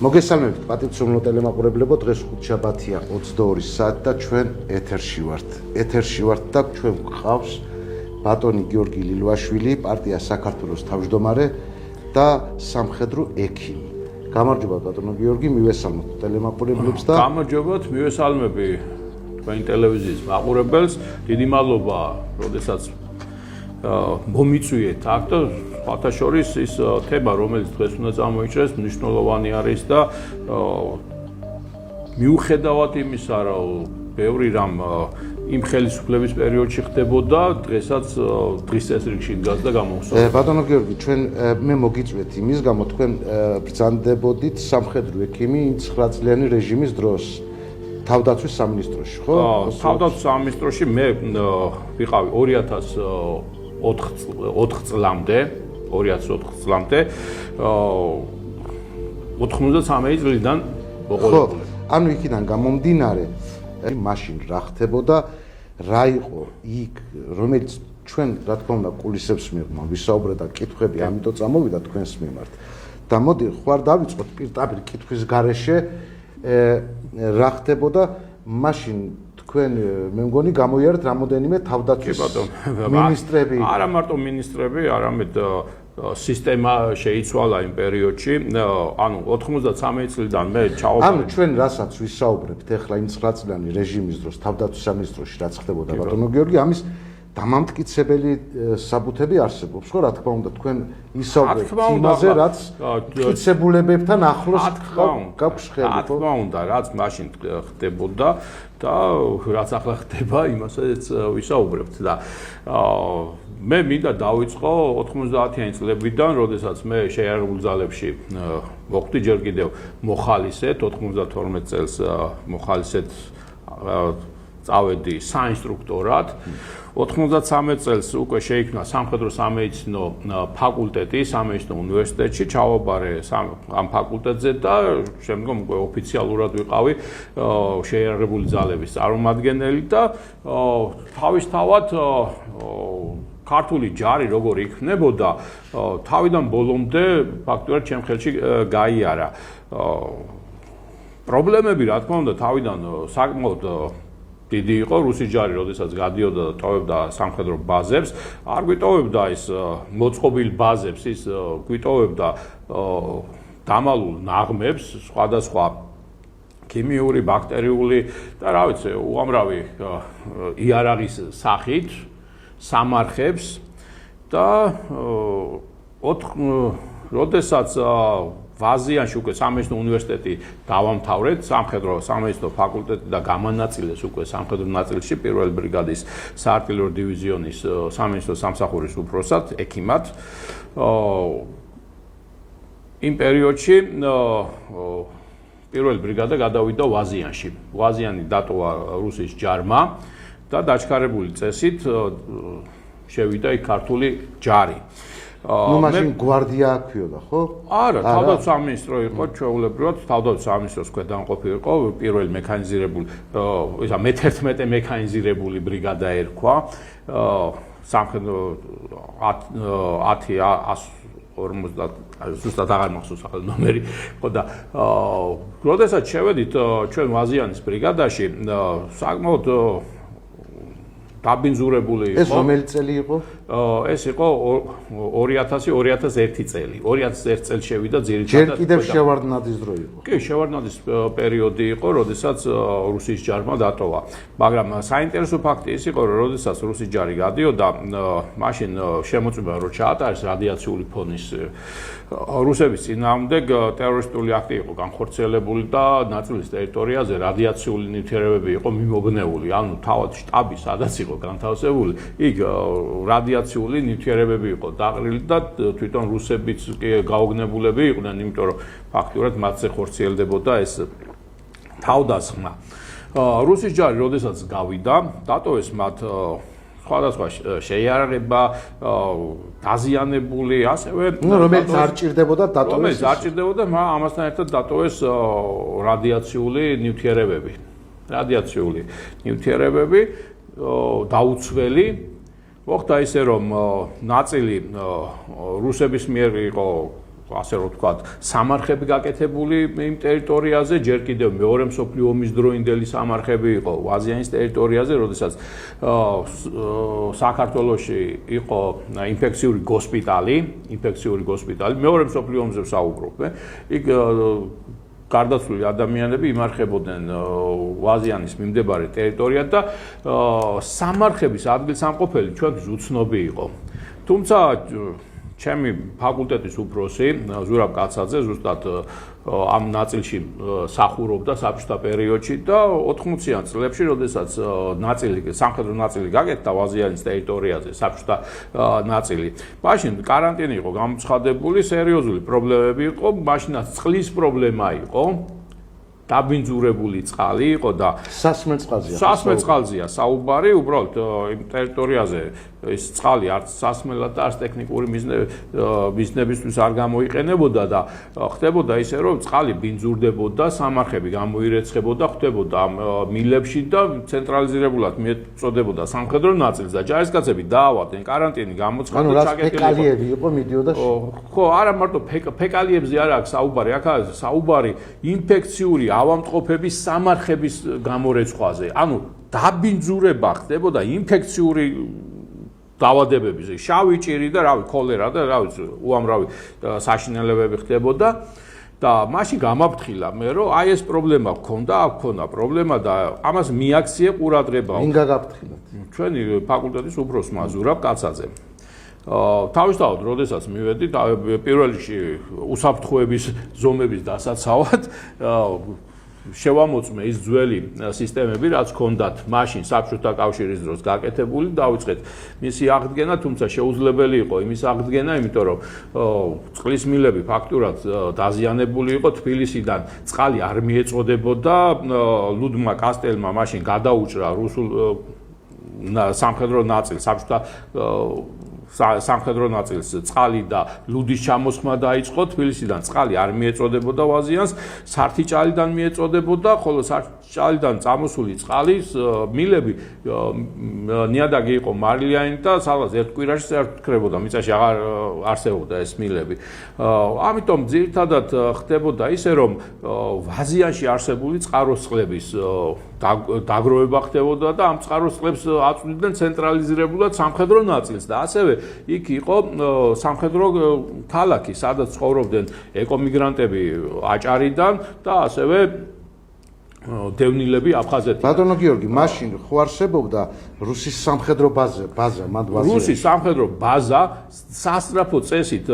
მოგესალმებით პატივცემლო ტელემაყურებლებო, დღეს ხუთშაბათია 22 საათი და ჩვენ ეთერში ვართ და ჩვენ გვყავს ბატონი გიორგი ლილვაშვილი, პარტია საქართველოს თავმჯდომარე და სამხედრო ექიმი. გამარჯობა ბატონო გიორგი, მივესალმოთ ტელემაყურებლებს და გამარჯობათ, მივესალმები თქვენი ტელევიზიის მაყურებელს. დიდი მადლობა, როდესაც მომიწვიეთ აქ და სხვათა შორის ის თემა, რომელიც დღეს უნდა წამოიჭრეს, მნიშვნელოვანი არის და მიუხედავად იმისა, რომ ბევრი რამ იმ ხელისუფლების პერიოდში ხდებოდა, დღესაც დღის წესრიგში დგას და გამოსულა. ბატონო გიორგი, ჩვენ მე მოგიწვიეთ იმის გამო, თქვენ ბრძანდებოდით სამხედრო ექიმი 9 წლიანი რეჟიმის დროს თავდაცვის სამინისტროში, ხო? თავდაცვის სამინისტროში მე ვიყავი 2004 წლამდე 93 წლიდან მოყოლებული. ანუ იქიდან გამომდინარე, მაშინ რა ხდებოდა, რა იყო იქ, რომელიც ჩვენ რა თქმა უნდა კულისებს მიღმა, ვისაუბრეთ და კითხვები ამიტომ წამოვიდა თქვენს მიმართ. და მოდი ხوار დავიწყოთ პირდაპირ კითხვის გარეშე, რა ხდებოდა მაშინ თქვენ მე მგონი გამოიარეთ რამოდენიმე თავდაცვის მინისტრები. არა მარტო მინისტრები, არამედ სისტემა შეიცვალა იმ პერიოდში. ანუ 93 წლიდან მე ჩავაბარე. ანუ ჩვენ რასაც ვისაუბრებთ ახლა იმ 9 წლიანი რეჟიმის დროს თავდაცვის სამინისტროში რაც ხდებოდა ბატონო გიორგი, ამის დამამტკიცებელი საბუთები არსებობს, ხო, რა თქმა უნდა, თქვენ ისაუბრეთ იმაზე, რაც მტკიცებულებებთან ახლოს გაქვს ხელი, რა თქმა უნდა, რაც მაშინ ხდებოდა და რაც ახლა ხდება, იმასაც ვისაუბრებთ და მე მინდა დავიწყო 90-იანი წლებიდან, როდესაც მე შეიარაღებულ ძალებში მოხვდი ჯერ კიდევ მოხალისედ 92 წელს მოხალისედ წავედი საინსტრუქტორად. 93 წელს უკვე შეიქმნა სამხედრო სამედიცინო ფაკულტეტი სამედიცინო უნივერსიტეტში, ჩავაბარე ამ ფაკულტეტზე და შემდგომ უკვე ოფიციალურად ვიყავი შეიარაღებული ძალების წარმომადგენელი და თავისთავად ქართული ჯარი როგორ იქნებოდა, თავიდან ბოლომდე ფაქტურად ჩემ ხელში გაიარა. პრობლემები, რა თქმა უნდა, თავიდან საკმაოდ დიდი იყო. რუსი ჯარი, როდესაც გადიოდა და ტოვებდა სამხედრო ბაზებს, არ გვიტოვებდა ის მოწყობილ ბაზებს, ის გვიტოვებდა დამალულ ნაღმებს, სხვადასხვა ქიმიური, ბაქტერიული და რა ვიცი, უამრავი იარაღის სახით სამარხებს და როდესაც ვაზიანში უკვე სამედიცინო უნივერსიტეტი დავამთავრეთ, სამხედრო სამედიცინო ფაკულტეტი და გამანაწილეს უკვე სამხედრო ნაწილში პირველი ბრიგადის საარტილერიო დივიზიონის სამედიცინო სამსახურის უფროსად, ექიმად. იმ პერიოდში პირველი ბრიგადა გადავიდა ვაზიანში. ვაზიანი დატოვა რუსის ჯარმა და დაჩქარებული წესით შევიდა იქ ქართული ჯარი. ნუ მაშინ გვარდია აქვიოდა, ხო? არა, თავდაცვის სამინისტრო იყო, ჩვეულებრივად თავდაცვის სამინისტროს ქვედანაყოფი იყო, პირველი მექანიზირებული, ისა მე-11 მექანიზირებული ბრიგადა ერქვა, სამხედრო 10-150 ზუსტად აღარ მახსოვს ახლა ნომერი, ხო და როდესაც შევედით ჩვენ ვაზიანის ბრიგადაში, საკმაოდ დაბინძურებული იყო. ეს რომელი წელი იყო? ეს იყო 2000-2001 წელი. 2001 წელს შევიდა ძირითადად. ჯერ კიდევ შევარდნაძის დრო იყო. კი, შევარდნაძის პერიოდი იყო, როდესაც რუსის ჯარმა დატოვა. მაგრამ საინტერესო ფაქტი ის იყო, რომ როდესაც რუსის ჯარი გადიოდა, მაშინ შემოწმება რო ჩაატარეს რადიაციული ფონის რუსების წინააღმდეგ ტერორისტული აქტი იყო განხორციელებული და ნაწილის ტერიტორიაზე რადიაციული ნივთიერებები იყო მიმობნეული. ანუ თავად შტაბი სადაც იყო განთავსებული, იქ რადიაციული ნივთიერებები იყო დაყრილი და თვითონ რუსებიც კი გაოგნებულები იყვნენ, იმიტომ რომ ფაქტურად მათზე ხორციელდებოდა ეს თავდასხმა. რუსის ჯარი, როდესაც გავიდა, დატოვეს მათ სხვადასხვა შეიარაღება, დაზიანებული, ასევე რომელიც არ ჭირდებოდა დატოვეს. რომელიც არ ჭირდებოდა, ამასთან ერთად დატოვეს რადიაციული ნივთიერებები. რადიაციული ნივთიერებები დაუცველი მოხდა ისე რომ ნაწილი რუსების მიერ იყო ასე რომ ვთქვათ, სამარხები გაკეთებული იმ ტერიტორიაზე, ჯერ კიდევ მეორე მსოფლიო ომის დროინდელი სამარხები იყო აზიანის ტერიტორიაზე, როდესაც საქართველოში იყო ინფექციური გოსპიტალი, მეორე მსოფლიო ომზე ვსაუბრობ, იქ გარდაცვლილი ადამიანები იმარხებოდნენ აზიანის მიმდებარე ტერიტორიად და სამარხების ადგილსამყოფელი ჩვენთვის უცნობი იყო. თუმცა ჩემი ფაკულტეტის უფროსი ზურაბ კაცაძე ზუსტად ამ ნაწილში სახურობდა საბჭოთა პერიოდში და 80-იან წლებში, როდესაც სამხედრო ნაწილი გაკეთდა აზიანის ტერიტორიაზე, საბჭოთა ნაწილი. მაშინ კარანტინი იყო გამოცხადებული, სერიოზული პრობლემები იყო, მაშინაც წყლის პრობლემა იყო. დაბინძურებული წყალი იყო და სასმელ წყალზეა საუბარი, უბრალოდ იმ ტერიტორიაზე ეს წყალი არც სასმელად და არც ტექნიკური მიზნებისთვის არ გამოიყენებოდა და ხდებოდა ისე, რომ წყალი ბინძურდებოდა, სამარხები გამოირეცხებოდა, ხდებოდა მილებში და ცენტრალიზირებულად მიეწოდებოდა სამხედრო ნაწილს და ჯარისკაცები დაავადდნენ, კარანტინი გამოცხადდა, ფეკალიები იყო მიდიოდა. ხო, არა მარტო ფეკალიებზე არ აქვს საუბარი, აქ არის საუბარი ინფექციური ავამტყოფების სამარხების გამორეცხვაზე. ანუ დაბინძურება ხდებოდა ინფექციური დაავადებების, შავი ჭირი და ქოლერა და უამრავი საშინელებები ხდებოდა და მაშინ გამაფრთხილა მე რომ აი ეს პრობლემა გქონდა, აქ ქონდა პრობლემა და ამას მიაქციე ყურადღება. ვინ გაგაფრთხილეთ? ჩვენი ფაკულტეტის უფროსმა ზურაბ კაცაძე. თავისთავად, როდესაც მივედი პირველ რიგში უსაფრთხოების ზომების დასაცავად შევამოწმე ის ძველი სისტემები, რაც ჰქონდათ მაშინ საბჭოთა კავშირის დროს გაკეთებული, დავიწყეთ მისი აღდგენა, თუმცა შეუძლებელი იყო იმის აღდგენა, იმიტომ რომ წყლის მილები ფაქტურად დაზიანებული იყო, თბილისიდან წყალი არ მიეწოდებოდა, ლუდმა კასტელმა მაშინ გადაუჭრა რუსულ სამხედრო ნაწილს, საბჭოთა სამხედრო ნაწილს წყალი და ლუდის ჩამოსხმა დაიწყო, თბილისიდან წყალი არ მიეწოდებოდა აზიანს, სართიჭალიდან მიეწოდებოდა, ხოლო სართიჭალიდან წამოსული წყალის მილები ნიადაგი იყო მარილიანი და სადღაც ერთ კვირაში წერტქრებოდა, მიწაში აღარ არსებობდა ეს მილები. ამიტომ ძირითადად ხდებოდა ისე, რომ აზიანში არსებული წყაროსწყლების დაგროვება ხდებოდა და ამ წყაროსწყლებს აწვდიდნენ ცენტრალიზირებულად სამხედრო ნაწილს და ასევე იქ იყო სამხედრო ქალაქი, სადაც ცხოვრობდნენ ეკომიგრანტები აჭარიდან და ასევე დევნილები აფხაზეთიდან. ბატონო გიორგი, მაშინ ხო არსებობდა რუსის სამხედრო ბაზა, რუსის სამხედრო ბაზა სასწრაფო წესით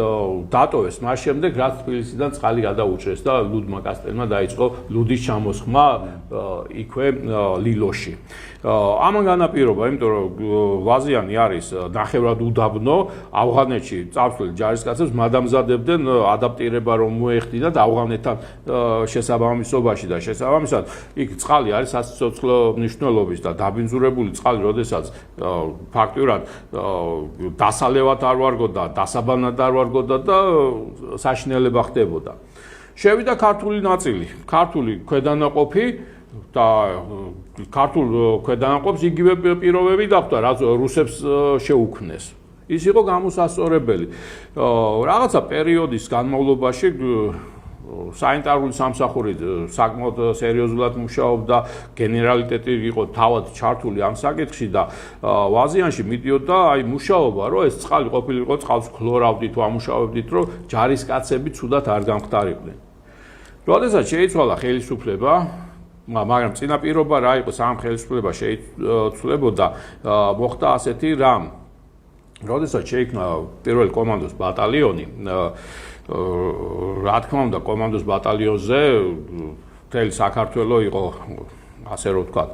დატოვეს მას შემდეგ, რაც თბილისიდან წყალი გადაუჭრეს და ლუდმა კასტელმა დაიწყო ლუდის ჩამოსხმა იქვე ლილოში. ამან განაპირობა, იმიტომ რომ აზიანი არის ნახევრად უდაბნო, ავღანეთში წავსვლილ ჯარისკაცებს მადამზადებდნენ ადაპტირება რომ მოეხდინათ ავღანეთთან შესაბამისობაში და შესაბამისად იქ წყალი არის სასიცოცხლო მნიშვნელობის და დაბინძურებული წყალი, როდესაც ფაქტურად დასალევად არ ვარგოდა, დასაბანად არ ვარგოდა და საშინელება ხდებოდა. შევიდა ქართული ნაწილი, ქართული ქვედანაყოფი და ქართულ ქვედანაყოფს იგივე პირობები დახვდა, რაც რუსებს შეუქმნეს. ის იყო გამოსასწორებელი. რაღაცა პერიოდის განმავლობაში საინტარული სამსახური საკმაოდ სერიოზულად მუშაობდა, გენერალიტეტი იყო თავად ჩართული ამ საკითხში და აზიანში მიდიოდა აი მუშაობა, რომ ეს წყალი ყოფილიყო წყალს ქლორავდით, ამუშავებდით, რომ ჯარისკაცები ცუდად არ გამხდარიყვნენ. როდესაც შეიცვალა ხელისუფლება, მაგრამ წინაპირობა რა იყო, სამ ხელისუფლება შეიცვლებოდა, მოხდა ასეთი რამ. როდესაც შეიქმნა პირველი კომანდოს ბატალიონი, რა თქმა უნდა, კომანდოს ბატალიონზე მთელი საქართველო იყო, ასე რომ ვთქვათ,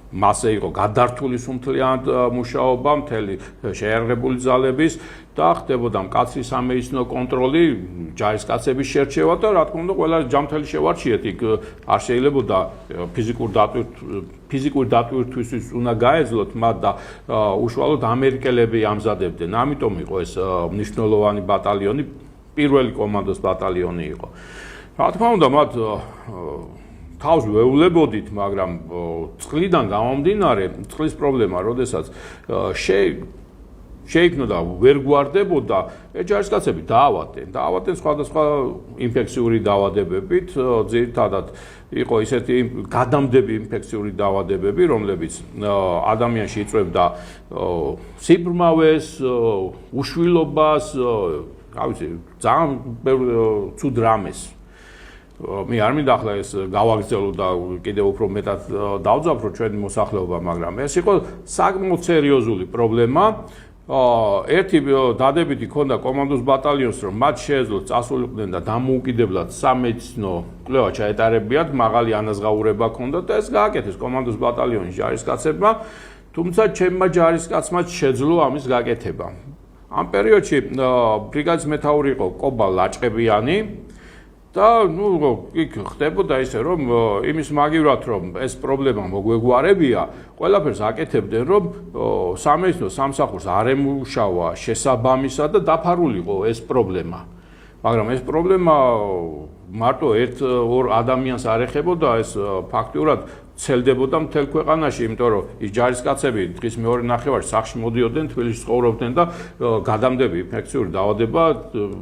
მასე იყო გადართული სუმთლიანად მუშაობა, მთელი შეიარაღებული ძალების და ხდებოდა მკაცრი სამეცნიერო კონტროლი, ჯარისკაცების შერჩევა და რა თქმა უნდა, ყველა ჯამთელი შევარჩიეთ, იქ არ შეიძლებოდა ფიზიკური დატვირთვისთვის უნდა გაეძლოთ მათ და უშუალოდ ამერიკელები ამზადებდნენ. ამიტომ იყო ეს მნიშვნელოვანი ბატალიონი, პირველი კომანდოს ბატალიონი იყო. რა თქმა უნდა, მათ თავს ვეულებოდით, მაგრამ წყლიდან გამომდინარე, წყლის პრობლემა, როდესაც შეიქმნა და ვერ გვარდებოდა, ეს ჯარისკაცები დაავადდნენ სხვადასხვა ინფექციური დაავადებებით, ძირითადად იყო ისეთი გადამდები ინფექციური დაავადებები, რომლებიც ადამიანში იწვევდა სიბრმავეს, უშვილობას, რა ვიცი, ძალიან ცუდ რამეს. მე არ მინდა ახლა ეს გავაგრძელო და კიდევ უფრო მეტად დავძაბრო ჩვენი მოსახლეობა, მაგრამ ეს იყო საკმაოდ სერიოზული პრობლემა. ერთი დადებითი ქონდა კომანდოს ბატალიონს, რომ მათ შეეძლოთ წასულიყვნენ და დამოუკიდებლად სამედიცინო კვლევა ჩაეტარებიათ, მაღალი ანაზღაურება ქონდათ და ეს გააკეთეს კომანდოს ბატალიონის ჯარისკაცებმა, თუმცა ჩემმა ჯარისკაცმა შეძლო ამის გაკეთება. ამ პერიოდში ბრიგადის მეთაური იყო კობა ლაჭყებიანი და იქ ხდებოდა ისე, რომ იმის მაგივრად, რომ ეს პრობლემა მოგვეგვარებია, ყველაფერს აკეთებდნენ, რომ სამედიცინო სამსახურს არ ემუშავა შესაბამისად და დაფარულიყო ეს პრობლემა. მაგრამ ეს პრობლემა მარტო ერთ-ორ ადამიანს არ ეხებოდა, ეს ფაქტიურად ცელდებოდა მთელ ქვეყანაში, იმიტომ რომ ის ჯარისკაცები დღის მეორე ნახევარში სახლში მოდიოდნენ, თბილისში ცხოვრობდნენ და გადამდები ინფექციური დაავადება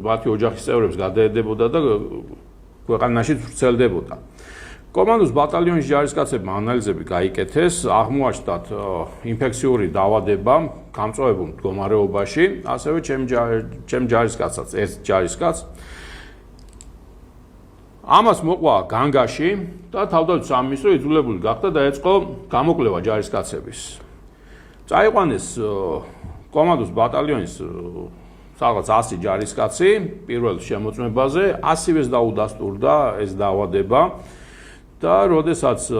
მათი ოჯახის წევრებს გადაედებოდა და ქვეყანაში ვრცელდებოდა. კომანდოს ბატალიონის ჯარისკაცებმა ანალიზები გაიკეთეს, აღმოაჩნდათ ინფექციური დაავადება გამწვავებულ მდგომარეობაში, ასევე ჩემ ჯარისკაცსაც, ერთ ჯარისკაცს ამას მოყვა განგაში და თავდაცვის სამინისტრო იძულებული გახდა დაეწყო გამოკვლევა ჯარისკაცების. წაიყვანეს კომანდოს ბატალიონის სადღაც 100 ჯარისკაცი პირველ შემოწმებაზე, 100-ს დაუდასტურდა ეს დაავადება და როდესაც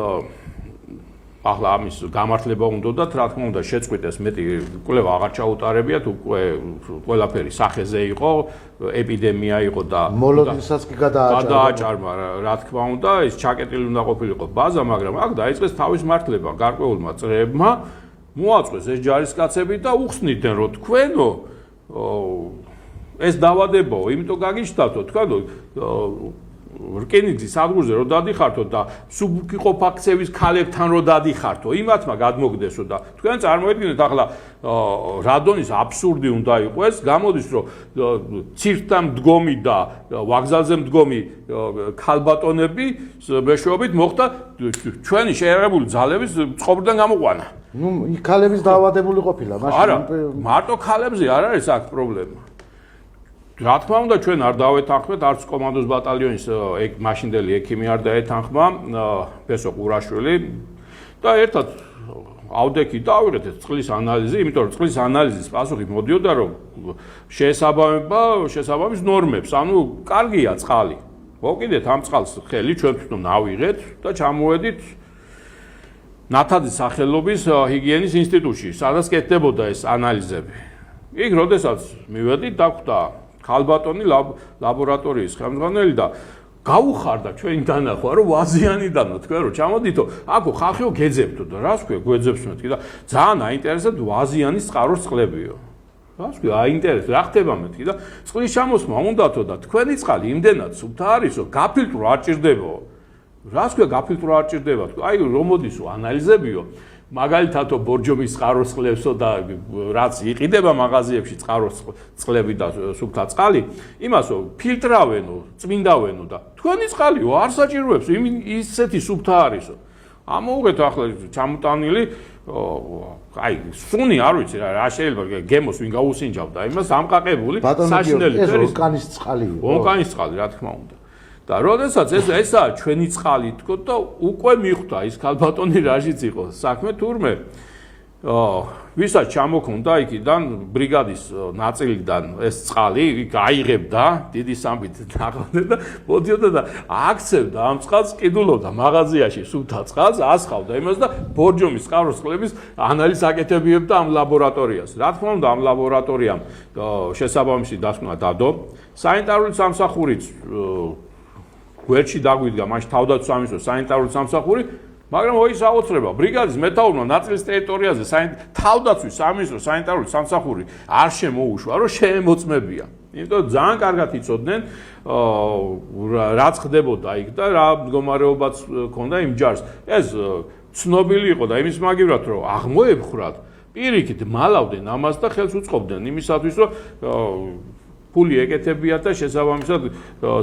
ახლა ამის გამართლება უნდათ, რა თქმა უნდა, შეწყვიტეს მეტი კვლევა აღარ ჩაუტარებიათ, უკვე ყველაფერი სახეზე იყო, ეპიდემია იყო და მოლოდინსაც კი გადააჭარბა, რა თქმა უნდა, ის ჩაკეტილი უნდა ყოფილიყო ბაზა, მაგრამ აქ დაიწყეს თავის მართლება გარკვეულმა წრეებმა, მოაწყვეს ეს ჯარისკაცები და უხსნიდნენ, რომ თქვენო ეს დაავადებაო, იმიტომ გაგიჩნდათო, თქვენო რკინიგზის სადგურზე რო დადიხართო და სუბუქიყოფ აქცევის ქალებთან რო დადიხართო, იმათმა გადმოგდესო და თქვენ წარმოედგინეთ ახლა რადონის აბსურდი უნდა იყოს, გამოდის რომ ცირკთან მდგომი და ვაგზალზე მდგომი ქალბატონები მეშვეობით მოხდა ჩვენი შეერაგებული ძალების წყობრიდან გამოყვანა. იქ ქალების დაავადებული ყოფილა, მაშინ არა, მარტო ქალებზე არ არის აქ პრობლემა. რა თქმა უნდა ჩვენ არ დავეთანხმეთ არც კომანდოს ბატალიონის მაშინდელი ექიმი არ დაეთანხმა ფესო ყურაშვილი და ერთად ავდექი დავიღეთ წყლის ანალიზი, იმიტომ რომ წყლის ანალიზის პასუხი მოდიოდა რომ შესაბამის ნორმებს, ანუ კარგია წყალი. მოვკიდეთ ამ წყალს ხელი ჩვენ თვითონ ავიღეთ და ჩამოვედით ნათაძის სახელობის ჰიგიენის ინსტიტუტში, სადაც კეთდებოდა ეს ანალიზები. იქ როდესაც მივედით, დაგვხვდა ქალბატონი ლაბორატორიის ხელმძღვანელი და გაუხარდა ჩვენი დანახვა, რომ ვაზიანიდანო თქვენ რომ ჩამოდითო, აქო ხალხიო გეძებთო და რას ქვია გვეძებს მეთქი და ძალიან აინტერესებთ ვაზიანის წყაროს წყლებიო. რას ქვია აინტერესებთ, რა ხდება მეთქი და წყლის ჩამოსმა უნდათო და თქვენი წყალი იმდენად სუფთა არისო, გაფილტრო არ ჭირდებაო. რას ქვია გაფილტრო არ ჭირდება? აი რომ მოდისო ანალიზებიო. მაგალითადო ბორჯომის წყაროს წყლებსო და რაც იყიდება მაღაზიებში წყაროს წყლები და სუფთა წყალი, იმასო ფილტრავენო, წმინდავენო და თქვენი წყალიო არ საჭიროებს ისეთი სუფთა არისო. ამოუღეთ ახლა ჩამოტანილი აი სუნი არ ვიცი რა შეიძლება გემოს ვინ გაუსინჯავდა იმას ამყაყებული საშინელი ვულკანის წყალიო. ვულკანის წყალი რა თქმა უნდა. და როდესაც ესაა ჩვენი წყალი თქო და უკვე მიხვდა ის ქალბატონი რაშიც იყო საქმე თურმე ვისაც ჩამოქონდა იქიდან ბრიგადის ნაწილიდან ეს წყალი გაიღებდა დიდი სამბით ნახავდა და მოდიოდა და აქცევდა ამ წყალს ყიდულობდა მაღაზიაში სუფთა წყალს ასხავდა იმას და ბორჯომის წყაროს წყლების ანალიზს აკეთებიებდა ამ ლაბორატორიას. რა თქმა უნდა ამ ლაბორატორიამ შესაბამისი დასკვნა დადო სანიტარული სამსახურიც გვერდში დაგვიდგა მაშინ თავდაცვის სამინისტროს სანიტარული სამსახური, მაგრამ ის აუცილებლად ბრიგადის მეთაურმა ნაწილის ტერიტორიაზე თავდაცვის სამინისტროს სანიტარული სამსახური არ შემოუშვა, რომ შეემოწმებია. იმიტომ ძალიან კარგად იცოდნენ რაც ხდებოდა იქ და რა მდგომარეობაც ჰქონდა იმ ჯარს. ეს ცნობილი იყო და იმის მაგივრად რომ აღმოეფხრათ პირიქით მალავდნენ ამას და ხელს უწყობდნენ იმისათვის, რომ ფული ეკეთებიათ და შესაბამისად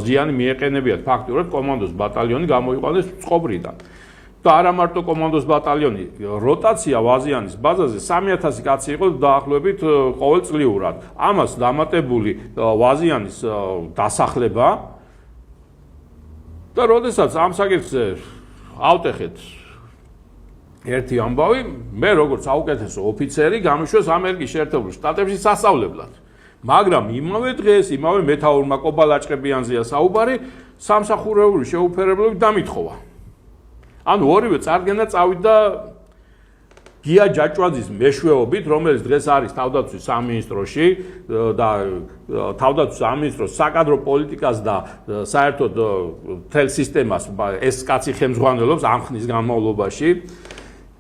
ზიანი მიეყენებიათ ფაქტურად კომანდოს ბატალიონი გამოიყვანეს წყობრიდან. და არა მარტო კომანდოს ბატალიონი, როტაცია ვაზიანის ბაზაზე 3000 კაცი იყო დაახლოებით ყოველწლიურად. ამას დამატებული ვაზიანის დასახლება და როდესაც ამ საკითხზე ავტეხეთ ერთი ამბავი, მე როგორც საუკეთესო ოფიცერი გამიშვეს ამერიკის შეერთებულ შტატებში სასწავლებლად. მაგრამ იმავე დღეს, იმავე მეთაურმა კობალაჭყებიანზეა საუბარი, სამსახურეული შეუფერებლობით დამითხოვა. ანუ ორივე წარგენა წავიდა გია ჯაჭვაძის მეშვეობით, რომელიც დღეს არის თავდაცვის სამინისტროში და თავდაცვის სამინისტროს საკადრო პოლიტიკას და საერთოდ თელ სისტემას ეს კაცი ხელმძღვანელობს ამ ხნის განმავლობაში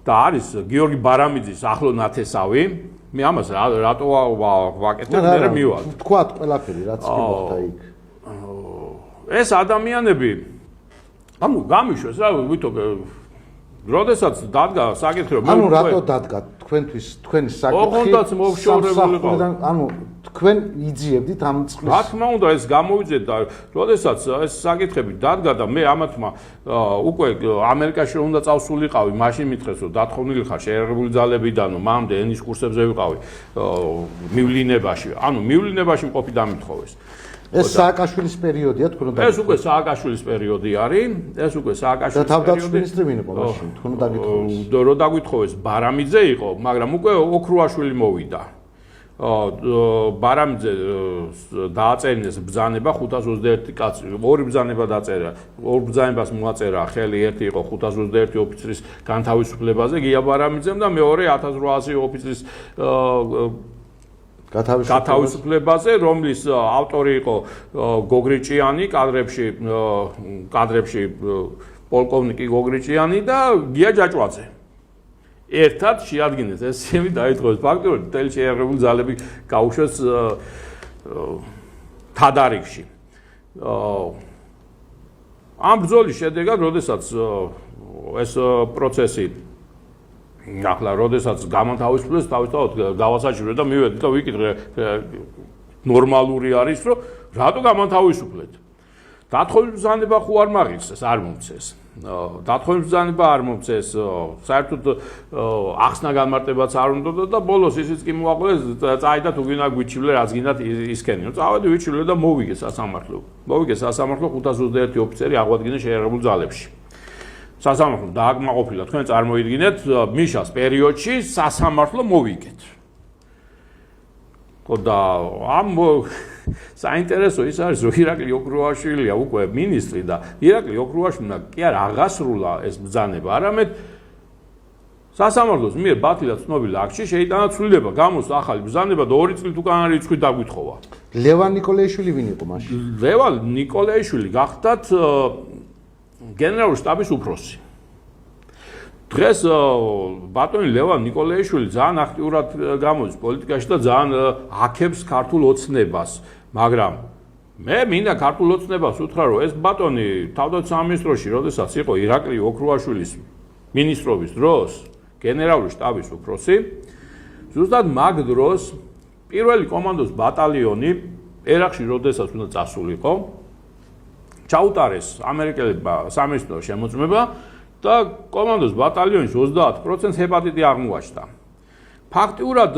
და არის გიორგი ბარამიძის ახლო ნათესავი. მე ამას რატო ვაკეთებ, მე მივარ. თქვათ ყველაფერი რაც კი მოხდა იქ. ეს ადამიანები ანუ გამიშვეს რა ვითომ როდესაც დადგა საკითხი რომ ანუ რატო დადგა თქვენთვის თქვენი საკითხი ოღონდაც მოვშორებული ყავ ანუ თქვენ იძიებდით ამ წყლის რა თქმა უნდა ეს გამოვიძეთ და როდესაც ეს საკითხები დადგა და მე ამათმა უკვე ამერიკაში უნდა წავსულიყავი მაშინ მითხრეს რომ დათხოვნილი ხარ შეერაღებული ძალებიდანო მამდე ენის კურსებზე ვიყავი მივლინებაში ანუ მივლინებაში მყოფი დამითხოვეს ეს სააკაშვილის პერიოდია თქვენ უნდა ეს უკვე სააკაშვილის პერიოდი არის ეს უკვე სააკაშვილის პერიოდი და თავდაცვის მინისტრი ვინ იყო მაშინ თქვენ უნდა გითხოვეს რო დაგვითხოვეს ბარამიძე იყო მაგრამ უკვე ოქრუაშვილი მოვიდა ბარამიძე დააწერინეს ბრძანება 521 კაცი ორი ბრძანება დაწერა ორ ბრძანებას მოაწერა ხელი ერთი იყო 521 ოფიცრის განთავისუფლებაზე გია ბარამიძემ და მეორე 1800 ოფიცრის გათავისუფლებაზე, რომლის ავტორი იყო გოგრიჭიანი, კადრებში პოლკოვნიკი გოგრიჭიანი და გია ჯაჭვაძე. ერთად შეადგენენ ეს ისევ დაითხოვეს ფაქტობრივად მთელი შეიარაღებული ძალები გაუშვეს თადარიგში. ამ ბრძოლის შედეგად, როდესაც ეს პროცესი ახლა როდესაც გამანთავისუფლეს თავისთავად გავასაჭირე და მივედი და ვიკითხე ნორმალური არის რომ რატო გამანთავისუფლეთ დათხოვნის ბრძანება ხო არ მაღიხსეს არ მომწეს დათხოვნის ბრძანება არ მომწეს საერთოდ ახსნა განმარტებაც არ უნდა და ბოლოს ისიც კი მოაყოლეს წაიდა თუ გინდა გვიჩივლე რაც გინდათ ისქენი წავედი ვიჩივლე და მოვიგე სასამართლო 521 ოფიცერი აღვადგინეს შეიარაღებულ ძალებში სასამართლო დააკმაყოფილა თქვენ წარმოიდგინეთ მიშას პერიოდში სასამართლო მოვიგეთ. და ამ საინტერესო ის არის რომ ირაკლი ოქრუაშვილია უკვე მინისტრი და ირაკლი ოქრუაშვილმა კი არ აღასრულა ეს ბრძანება, არამედ სასამართლოს მიერ ბათილად ცნობილ აქტში შეიტანა ცვლილება, გამოსცა ახალი ბრძანება და 2 წლით უკან რიცხვი დაგვითხოვა. ლევან ნიკოლაიშვილი ვინ იყო მაშინ? ლევან ნიკოლაიშვილი გახდათ გენერალური შტაბის უფროსი. დღეს ბატონი ლევან ნიკოლაიშვილი ძალიან აქტიურად გამოდის პოლიტიკაში და ძალიან აქებს ქართულ ოცნებას, მაგრამ მე მინდა ქართულ ოცნებას უთხრა, რომ ეს ბატონი თავდაცვის სამინისტროში, როდესაც იყო ირაკლი ოქრუაშვილის მინისტრობის დროს, გენერალური შტაბის უფროსი, ზუსტად მაგ დროს პირველი კომანდოს ბატალიონი ერაყში, როდესაც უნდა წასულიყო, ჩაუტარეს ამერიკელებმა სამინისტრო შემოწმება და კომანდოს ბატალიონის 30% ჰეპატიტი აღმოაჩნდა. ფაქტიურად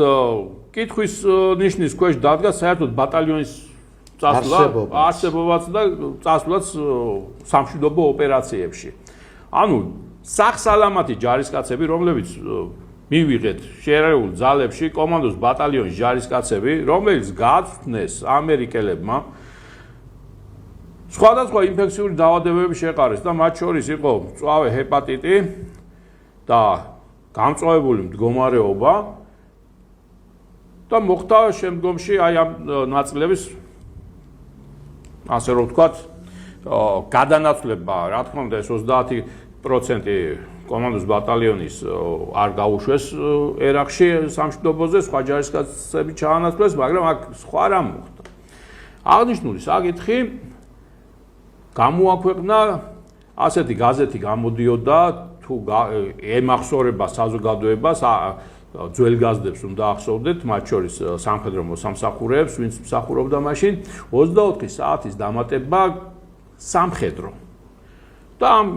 კითხვის ნიშნის ქვეშ დადგა საერთოდ ბატალიონის არსებობაც და წასვლაც სამშვიდობო ოპერაციებში. ანუ სახსალამათი ჯარისკაცები, რომლებიც მივიღეთ შეიარაღებულ ძალებში კომანდოს ბატალიონის ჯარისკაცები, რომელიც გააცნეს ამერიკელებმა სხვადასხვა ინფექციური დაავადებები შეყარეს და მათ შორის იყო მწვავე ჰეპატიტი და გამწვავებული მდგომარეობა და მოხდა შემდგომში აი ამ ნაწილების ასე რომ ვთქვათ გადანაცვლება, რა თქმა უნდა ეს 30% კომანდოს ბატალიონის არ გაუშვეს ერაყში სამშვიდობოზე, სხვა ჯარისკაცები ჩაანაცვლეს, მაგრამ აქ სხვა რამ მოხდა. აღნიშნული საკითხი გამოაქვეყნა ასეთი გაზეთი გამოდიოდა თუ ემახსოვრება საზოგადოებას ძველგაზრდებს უნდა ახსოვდეთ, მათ შორის სამხედრო მოსამსახურეებს, ვინც მსახურობდა მაშინ 24 საათის დამატება სამხედრო. და ამ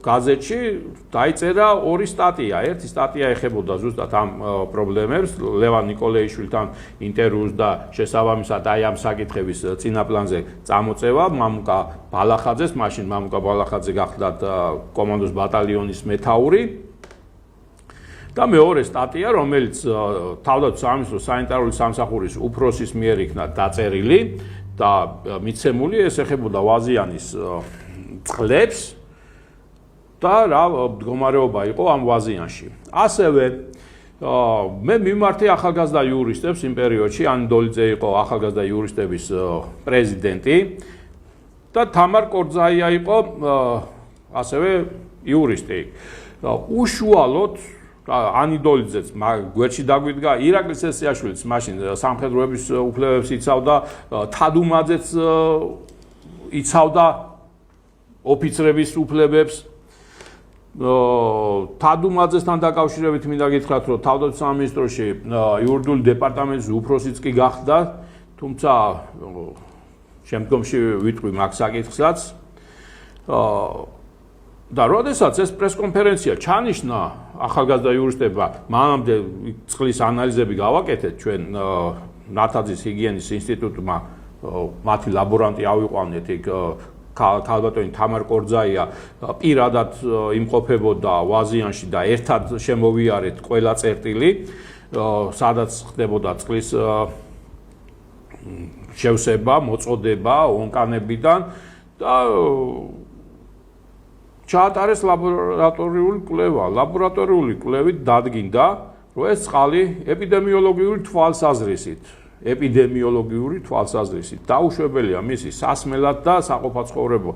გაზეთში დაიწერა ორი სტატია. ერთი სტატია ეხებოდა ზუსტად ამ პრობლემებს, ლევან ნიკოლეიშვილთან ინტერვიუს და შესაბამისად აი ამ საკითხების წინაპლანზე წამოწევა მამუკა ბალახაძეს, მაშინ მამუკა ბალახაძე გახლდათ კომანდოს ბატალიონის მეთაური. და მეორე სტატია, რომელიც თავდაცვის სამინისტროს სანიტარული სამსახურის უფროსის მიერ იქნა დაწერილი და მიცემული, ეს ეხებოდა ვაზიანის წყლებს და რა მდგომარეობა იყო ამ ვაზიანში. ასევე მე მიმართე ახალგაზრდა იურისტებს იმ პერიოდში, ან დოლიძე იყო ახალგაზრდა იურისტების პრეზიდენტი და თამარ კორძაია იყო ასევე იურისტი. უშუალოდ ანი დოლიძეც გვერდში დაგვიდგა, ირაკლი სესიაშვილიც მაშინ სამხედროების უფლებებს იცავდა, თადუმაძეც იცავდა ოფიცრების უფლებებს. თადუმაძესთან დაკავშირებით მინდა გითხრათ, რომ თავდაცვის სამინისტროში იურიდიული დეპარტამენტის უფროსიც კი გახდა, თუმცა შემდგომში ვიტყვი მაგ საკითხსაც. და როდესაც ეს პრესკონფერენცია ჩანიშნა ახალგაზრდა იურისტებმა, მანამდე წყლის ანალიზები გავაკეთეთ ჩვენ ნათაძის ჰიგიენის ინსტიტუტმა, მათი ლაბორანტი ავიყვანეთ იქ ქალბატონი თამარ კორძაია პირადად იმყოფებოდა ვაზიანში და ერთად შემოვიარეთ ყველა წერტილი, სადაც ხდებოდა წყლის შევსება, მოწოდება ონკანებიდან და ჩაატარეს ლაბორატორიული კვლევა. ლაბორატორიული კვლევით დადგინდა, რომ ეს წყალი ეპიდემიოლოგიური თვალსაზრისით დაუშვებელია მისი სასმელად და საყოფაცხოვრებო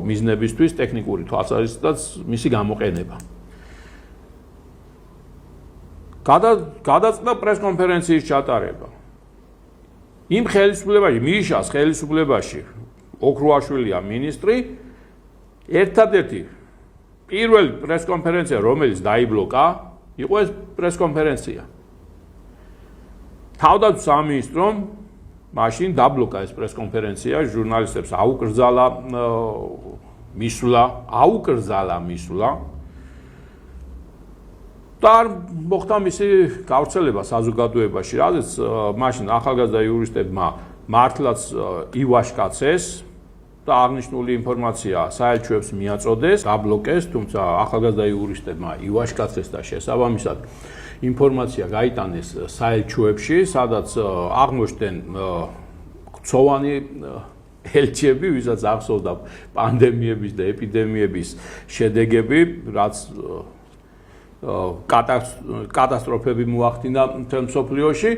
მიზნებისთვის ტექნიკური თვალსაზრისითაც მისი გამოყენება. გადაწყდა პრესკონფერენციის ჩატარება. იმ ხელისუფლებაში, მიშას ხელისუფლებაში ოქრუაშვილია მინისტრი, ერთადერთი პირველი პრესკონფერენცია, რომელიც დაიბლოკა, იყო ეს პრესკონფერენცია. თავდაცვის სამინისტრომ მაშინ დაბლოკა ეს პრესკონფერენცია, ჟურნალისტებს აუკრძალა მისვლა და არ მოხდა მისი გავრცელება საზოგადოებაში, რადგან მაშინ ახალგაზრდა იურისტებმა მართლაც ივაშკაცეს და აღნიშნული ინფორმაცია საელჩოებს მიაწოდეს, დაბლოკეს, თუმცა ახალგაზრდა იურისტებმა ივაშკაცეს და შესაბამისად ინფორმაცია გაიტანეს საელჩოებში, სადაც აღმოჩნდნენ ქცოვანი ელჩები, ვისაც ახსოვდა პანდემიების და ეპიდემიების შედეგები, რაც კატასტროფები მოახდინა მთელ მსოფლიოში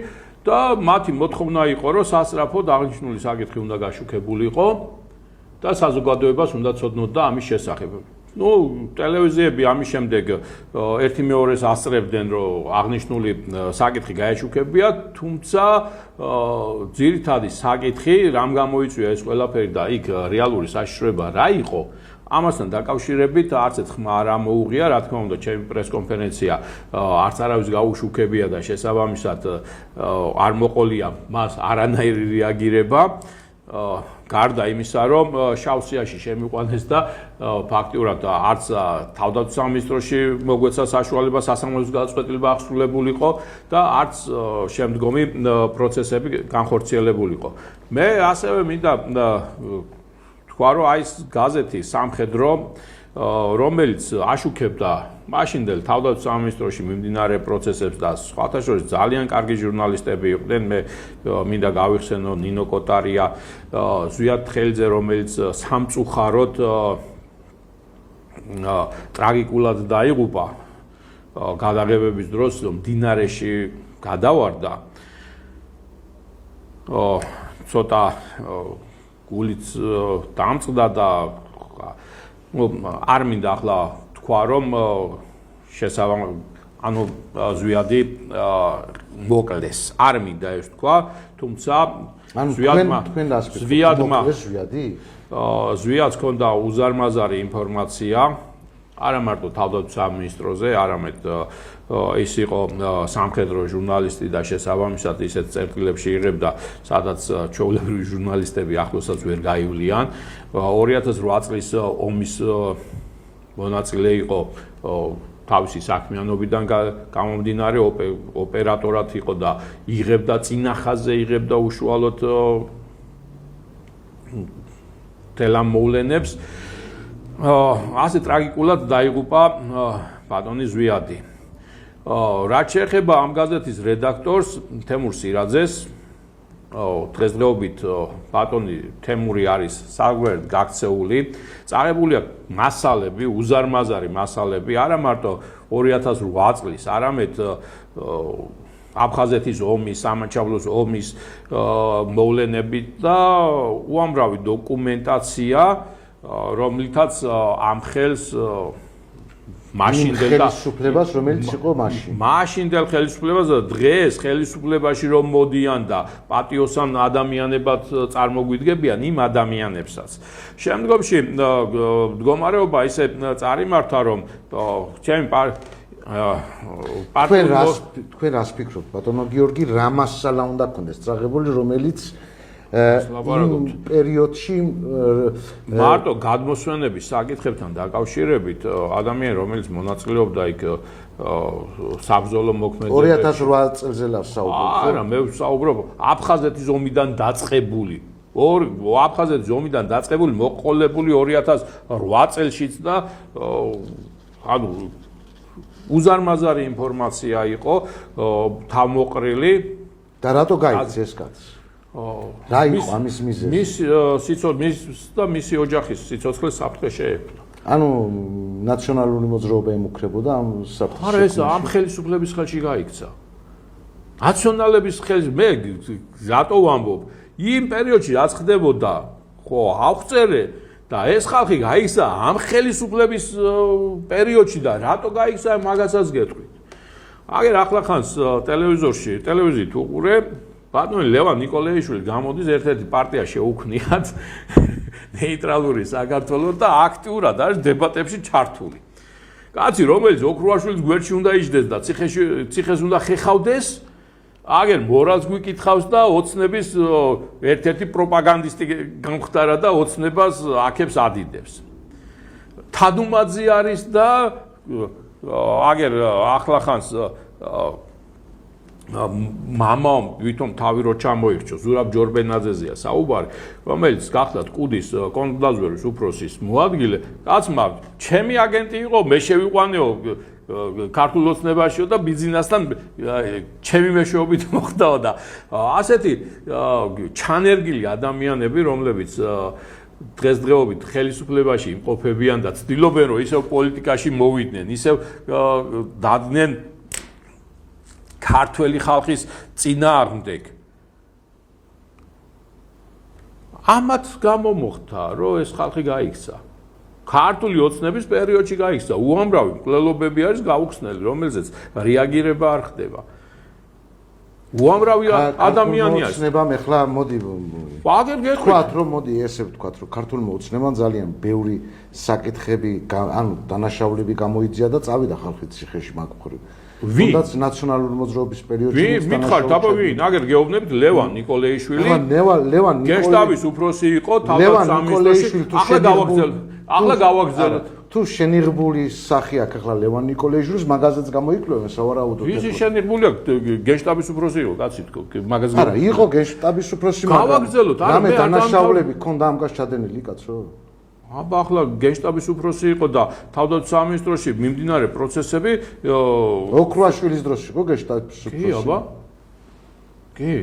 და მათი მოთხოვნა იყო, რომ სასწრაფოდ აღნიშნული საკითხი უნდა გაშუქებულიყო და საზოგადოებას უნდა ცოდნოდა ამის შესახებ. ტელევიზიები ამის შემდეგ ერთი მეორეს ასწრებდნენ, რომ აღნიშნული საკითხი გაეშუქებია, თუმცა ძირითადი საკითხი რამ გამოიწვია ეს ყველაფერი და იქ რეალური საშიშროება რა იყო, ამასთან დაკავშირებით არც ერთ ხმა არ ამოუღია, რა თქმა უნდა, ჩემი პრესკონფერენცია არც არავის გაუშუქებია და შესაბამისად არ მოყოლია მას არანაირი რეაგირება. გარდა იმისა, რომ შავსიაში შემიყვანეს და ფაქტიურად არც თავდაცვის სამინისტროში მოგვეცა საშუალება სასამართლოს გადაწყვეტილება აღსრულებულიყო და არც შემდგომი პროცესები განხორციელებულიყო. მე ასევე მინდა თქვა, რომ აი ეს გაზეთი სამხედრო, რომელიც აშუქებდა მაშინდელ თავდაცვის სამინისტროში მიმდინარე პროცესებს და სხვათა შორის ძალიან კარგი ჟურნალისტები იყვნენ. მე მინდა გავიხსენო ნინო კოტარია, ზვიად თხელიძე, რომელიც სამწუხაროდ ტრაგიკულად დაიღუპა გადაღებების დროს, მდინარეში გადავარდა. ცოტა გულიც დამწყდა და არ მინდა ახლა თქვა, რომ ანუ ზვიადი მოკლეს. არ მინდა ეს თქვა, თუმცა ზვიადს ჰქონდა უზარმაზარი ინფორმაცია არა მარტო თავდაცვის სამინისტროზე, არამედ ის იყო სამხედრო ჟურნალისტი და შესაბამისად ისეთ წერტილებში იღებდა, სადაც ჩვეულებრივი ჟურნალისტები ახლოსაც ვერ გაივლიან. 2008 წლის ომის მონაწილე იყო თავისი საქმიანობიდან გამომდინარე ოპერატორად იყო და იღებდა წინახაზე, იღებდა უშუალოდ თელამოვლენებს. ასე ტრაგიკულად დაიღუპა ბატონი ზვიადი. რაც შეეხება ამ გაზეთის რედაქტორს თემურ სირაძეს, დღესდღეობით ბატონი თემური არის საგვერდ გაქცეული, წაღებული აქვს მასალები, უზარმაზარი მასალები, არა მარტო 2008 წლის, არამედ აფხაზეთის ომის, სამაჩაბლოს ომის მოვლენებით და უამრავი დოკუმენტაცია, რომლითაც ამხელს მაშინდელ ხელისუფლებას, რომელიც იყო მაშინ. მაშინდელ ხელისუფლებას და დღეს ხელისუფლებაში რომ მოდიან და პატიოსან ადამიანებად წარმოგვიდგებიან იმ ადამიანებსაც. შემდგომში მდგომარეობა ისე წარიმართა, რომ ჩემი თქვენ რას ფიქრობთ, ბატონო გიორგი, რა მასალა უნდა გქონდეს წაღებული, რომელიც იმ პერიოდში მარტო გადმოსვენების საკითხებთან დაკავშირებით ადამიანი, რომელიც მონაწილეობდა იქ საბრძოლო მოქმედებებში 2008 წელზე ვსაუბრობ. არა, მე ვსაუბრობ აფხაზეთის ომიდან დაწყებული. აფხაზეთის ომიდან დაწყებული, მოყოლებული 2008 წელშიც და ანუ უზარმაზარი ინფორმაცია იყო თავმოყრილი და რატო გაიქცა ეს კაცი? რა იყო ამის მიზეზი? მის და მისი ოჯახის სიცოცხლე საფრთხე შეექმნა. ანუ ნაციონალური მოძრაობა ემუქრებოდა ამ საფრთხეს. არა, ეს ამ ხელისუფლების ხელში გაიქცა. ნაციონალების ხელში მე რატო ვამბობ? იმ პერიოდში რაც ხდებოდა, ხო, აღწერე და ეს ხალხი გაიქცა ამ ხელისუფლების პერიოდში და რატო გაიქცა მაგასაც გეტყვით. აგერ ახლახანს ტელევიზიით უყურე ბატონი ლევან ნიკოლეიშვილი გამოდის ერთ-ერთი პარტია შეუქმნიათ ნეიტრალური საქართველოს და აქტიურად არის დებატებში ჩართული. კაცი, რომელიც ოქრუაშვილის გვერდში უნდა იჯდეს და ციხეს უნდა ხეხავდეს, აგერ მორალს გვიკითხავს და ოცნების ერთ-ერთი პროპაგანდისტი გამხდარა და ოცნებას აქებს ადიდებს. თადუმაძე არის და აგერ ახლახანს მამამ ვითომ თავი რო ჩამოირჩო, ზურაბ ჯორბენაძეზეა საუბარი, რომელიც გახლავთ კუდის კონტრდაზვერვის უფროსის მოადგილე, კაცმა ჩემი აგენტი იყო, მე შევიყვანეო ქართულ ოცნებაშიო და ბიზნესთან ჩემი მეშვეობით მოხდაო და ასეთი ჩანერგილი ადამიანები, რომლებიც დღესდღეობით ხელისუფლებაში იმყოფებიან და ცდილობენ რომ ისევ პოლიტიკაში მოვიდნენ, ისევ დადგნენ ქართველი ხალხის წინააღმდეგ. ამათ გამომოხდა, რომ ეს ხალხი გაიქცა. ქართული ოცნების პერიოდში გაიქცა. უამრავი მკვლელობები არის გაუხსნელი, რომელზეც რეაგირება არ ხდება. უამრავი ადამიანია. ოცნებამ ეხლა მოდი აგერ გეტყვით, რომ მოდი ესე ვთქვათ, რომ ქართულმა ოცნებამ ძალიან ბევრი საკითხები, ანუ დანაშაულები გამოიძია და წავიდა ხალხი ციხეში მაგ მხრივ. თუნდაც ნაციონალური მოძრაობის პერიოდში მითხარით, აბა ვინ? აგერ გეუბნებით ლევან ნიკოლეიშვილი. ლევან გენშტაბის უფროსი იყო, თავდაცვის სამინისტროში. ახლა გავაგზავნოთ. თუ შენიღბული სახე აქვს ახლა ლევან ნიკოლეიშვილის, მაგაზეც გამოიკვლევენ სავარაუდოდ. ვისი შენიღბული აქვს? გენშტაბის უფროსი იყო, კაცი, მაგაზე. არა, იყო გენშტაბის უფროსი, მაგრამ გავაგზავნოთ, არა მე დანაშაულები ქონდა ამ გას ჩადენილი კაცო. აბა ახლა გენშტაბის უფროსი იყო და თავდაცვის სამინისტროში მიმდინარე პროცესები ოქრუაშვილის დროს იყო გენშტაბის უფროსი. კი, აბა. კი.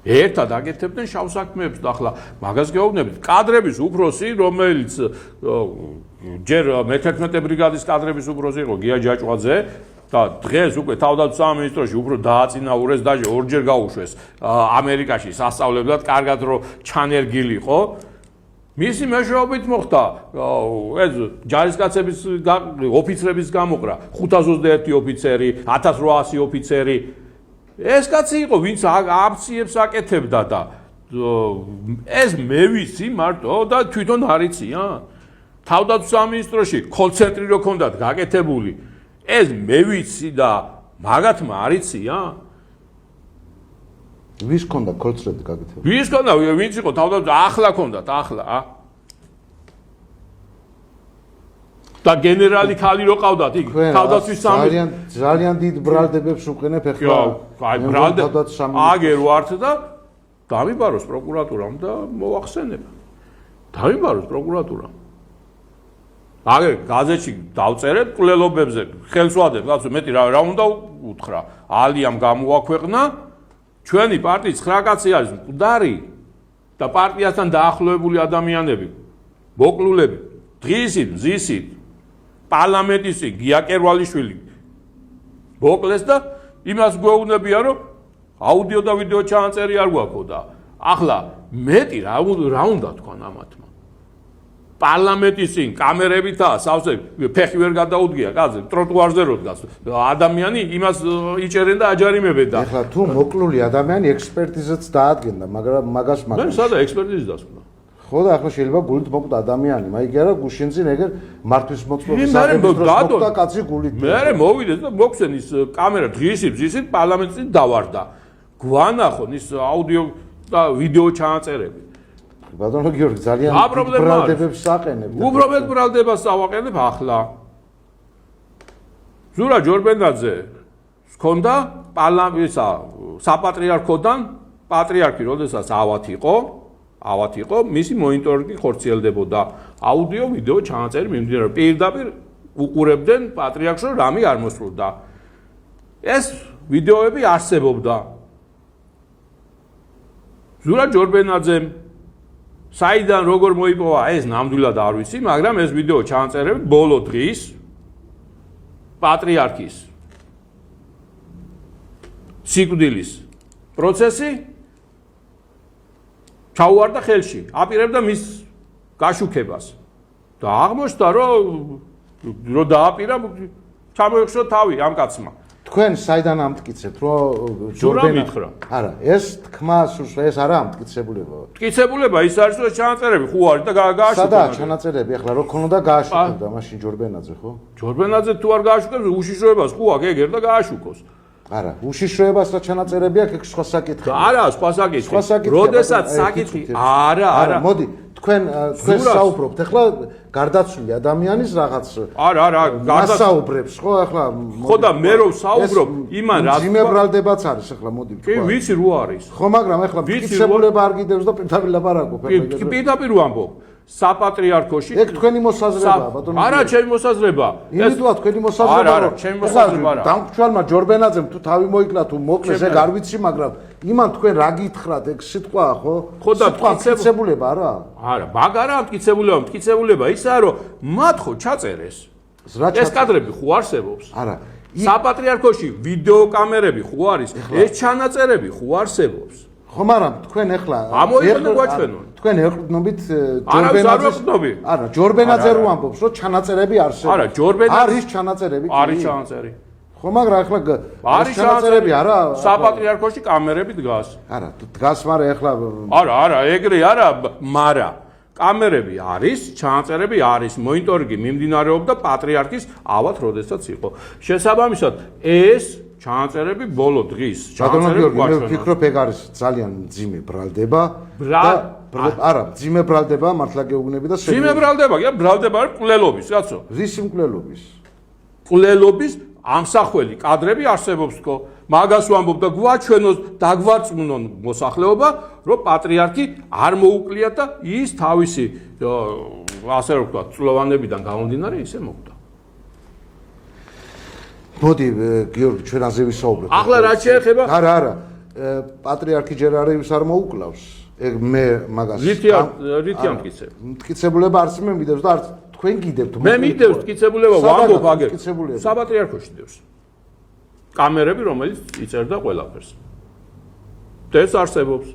ერთად აკეთებდნენ შავ საქმეებს და ახლა მაგას გეუბნებით. კადრების უფროსი, რომელიც ჯერ მე-11 ბრიგადის კადრების უფროსი იყო გია ჯაჭვაძე და დღეს უკვე თავდაცვის სამინისტროში უფრო დააწინაურეს და ორჯერ გაუშვეს ამერიკაში სასწავლებლად, კარგად რომ ჩანერგილიყო. მისი მეშვეობით მოხდა ეს ჯარისკაცების ოფიცრების გამოყრა 521 ოფიცერი, 1800 ოფიცერი. ეს კაცი იყო, ვინც აქციებს აკეთებდა და ეს მე ვიცი მარტო და თვითონ არ იციან. თავდაცვის სამინისტროში კოლ-ცენტრი რო ქონდათ გაკეთებული, ეს მე ვიცი და მაგათმა არ იცია? ვის ქონდა კოლ-ცენტრი გაკეთებული? ვის ქონდა, ვინც იყო თავდაცვის ახლა ქონდათ, ახლა, და გენერალი ქალი რო ყავდათ იქ თავდაცვის სამინისტრო ძალიან დიდ ბრალდებებს უყენებ ახლა აი ბრალდებს აგერ ვართ და დამიბაროს პროკურატურამ და მოახსენება დამიბაროს პროკურატურამ აგერ გაზეთში დავწერეთ კვლელობებზე ხელს ვადებ კაცო მეტი რა უნდა უთხრა ალიამ გამოაქვეყნა ჩვენი პარტიის 9 კაცი არის მკვდარი და პარტიასთან დაახლოებული ადამიანები მოკლულები დღისით მზისით პარლამენტის გია კერვალიშვილი მოკლეს და იმას გვეუბნებიან რომ აუდიო და ვიდეო ჩანაწერი არ გვაქვს და ახლა მეტი რა უნდა თქვან ამათმა პარლამენტის კამერებითაა სავსე ფეხი ვერ გადაუდგია კაცზე ტროტუარზე რო დგას ადამიანი იმას იჭერენ და აჯარიმებენ და ახლა თუ მოკლული ადამიანი ექსპერტიზაც დაადგენდა მაგრამ მაგას მე სადა ექსპერტიზი დასკვნა ხო და ახლა შეიძლება გულით მოკვდა ადამიანი, მაიგე არა გუშინძინ ეგერ მართვის მოწყობის აღების დროს მოკვდა კაცი გულით. მე მოვიდეს და მოგვცენ ის კამერა დღისით პარლამენტში დავარდა. გვანახონ ის აუდიო და ვიდეო ჩანაწერები. ბატონო გიორგი ძალიან ბრალდებებს საყენებ. უბრალოდ ბრალდებას ავაყენებ ახლა. ზურა ჯორბენაძე ჰქონდა პარლამენტისა საპატრიარქოდან პატრიარქი როდესაც ავად იყო, მისი მონიტორინგი ხორციელდებოდა. აუდიო, ვიდეო ჩანაწერი მიმდინარე პირდაპირ უყურებდნენ პატრიარქს, რომ რამე არ მოსრულდა. ეს ვიდეოები არსებობდა. ზურა ჯორბენაძემ საიდან როგორ მოიპოვა ეს ნამდვილად არ ვიცი, მაგრამ ეს ვიდეო ჩანაწერები ბოლო დღის პატრიარქის სიკვდილის პროცესი ჩაუვარდა ხელში, აპირებდა მის გაშუქებას. და აღმოჩნდა, რომ დააპირა ჩამოეხშო თავი ამ კაცმა. თქვენ საიდან ამტკიცებთ, რომ ჯორბენა არა, ეს თქმა ეს არა ამტკიცებულებაა. მტკიცებულება ის არის, რომ ჩანაწერები ხო არის და გააშუქა. სადაა ჩანაწერები? ახლა რო ქონოდა გააშუქებდა მაშინ ჯორბენაძე, ხო? ჯორბენაძე თუ არ გააშუქებს, უშიშროებას ხო აქ ეგერ და გააშუქოს. არა, უშიშროებას და ჩანაწერები აქვს, ეგ სხვა საკითხია. არა, სხვა საკითხი. როდესაც საკითხი არა. მოდი, თქვენ საუბრობთ ახლა გარდაცვლილი ადამიანის რაღაც არა, გასაუბრებს, ხო, ახლა ხო და მე რომ საუბრობ, იმან რა ძიმე ბრალდებაც არის ახლა, მოდი ვთქვა. კი, ვიცი რო არის. ხო, მაგრამ ახლა მტკიცებულება არ გიდევს და პირდაპირ ლაპარაკობ. კი, პირდაპირ ვამბობ. საპატრიარქოში ეგ თქვენი მოსაზრებაა ბატონო. არა, ჩემი მოსაზრება. იმითაა თქვენი მოსაზრება. არა, ჩემი მოსაზრება არა. დამკჩვალმა ჯორბენაძემ თუ თავი მოიკლა თუ მოკლეს ეგ არ ვიცი, მაგრამ იმან თქვენ რა გითხრათ, ეგ სიტყვაა, ხო? ხო და მტკიცებულება არა? არა, მაგარა მტკიცებულება ისაა, რომ მათ ხო ჩაწერეს. ეს კადრები ხო არსებობს? არა. საპატრიარქოში ვიდეო კამერები ხო არის? ეს ჩანაწერები ხო არსებობს? ხო, მაგრამ თქვენ ახლა ამოიღეთ გვაჩვენონ. თქვენ ეყრდნობით ჯორბენაძეს. არა, ჯორბენაძე რო ამბობს, რომ ჩანაწერები არსებობს. არა, ჯორბენაძე არის ჩანაწერები. არის ჩანაწერი. ხო, მაგრამ ახლა არის ჩანაწერები არა? საპატრიარქოში კამერები დგას. არა, დგას, მაგრამ ახლა არა, ეგრე არა, მაგრამ კამერები არის, ჩანაწერები არის, მონიტორინგი მიმდინარეობდა პატრიარქის ავად როდესაც იყო. შესაბამისად, ეს ჩანაწერები ბოლო დღის ჩანაწერები მე ვფიქრობ ეგ არის ძალიან მძიმე ბრალდება არა მძიმე ბრალდება მართლა გეუბნები და მძიმე ბრალდება კი ბრალდება არის მკვლელობის კაცო რისი მკვლელობის ამსახველი კადრები არსებობს თქო მაგას ვამბობ და გვაჩვენოს დაგვარწმუნონ მოსახლეობა რომ პატრიარქი არ მოუკლია და ის თავისი ასე რომ ვთქვა წლოვანებიდან გამომდინარე ისე მოკვდა მოდი გიორგი ჩვენ ასე ვისაუბრებთ. ახლა რა შეეხება? არა. პატრიარქი ჯერ არის არ მოუკლავს. ეგ მე მაგას რითი ამტკიცებ? მტკიცებულება არც მე მიდევს და არც თქვენ გიდევთ. მე მიდევს მტკიცებულება ვამბობ აგერ. საპატრიარქოში დევს. კამერები რომელიც იწერდა ყველაფერს. ეს არსებობს.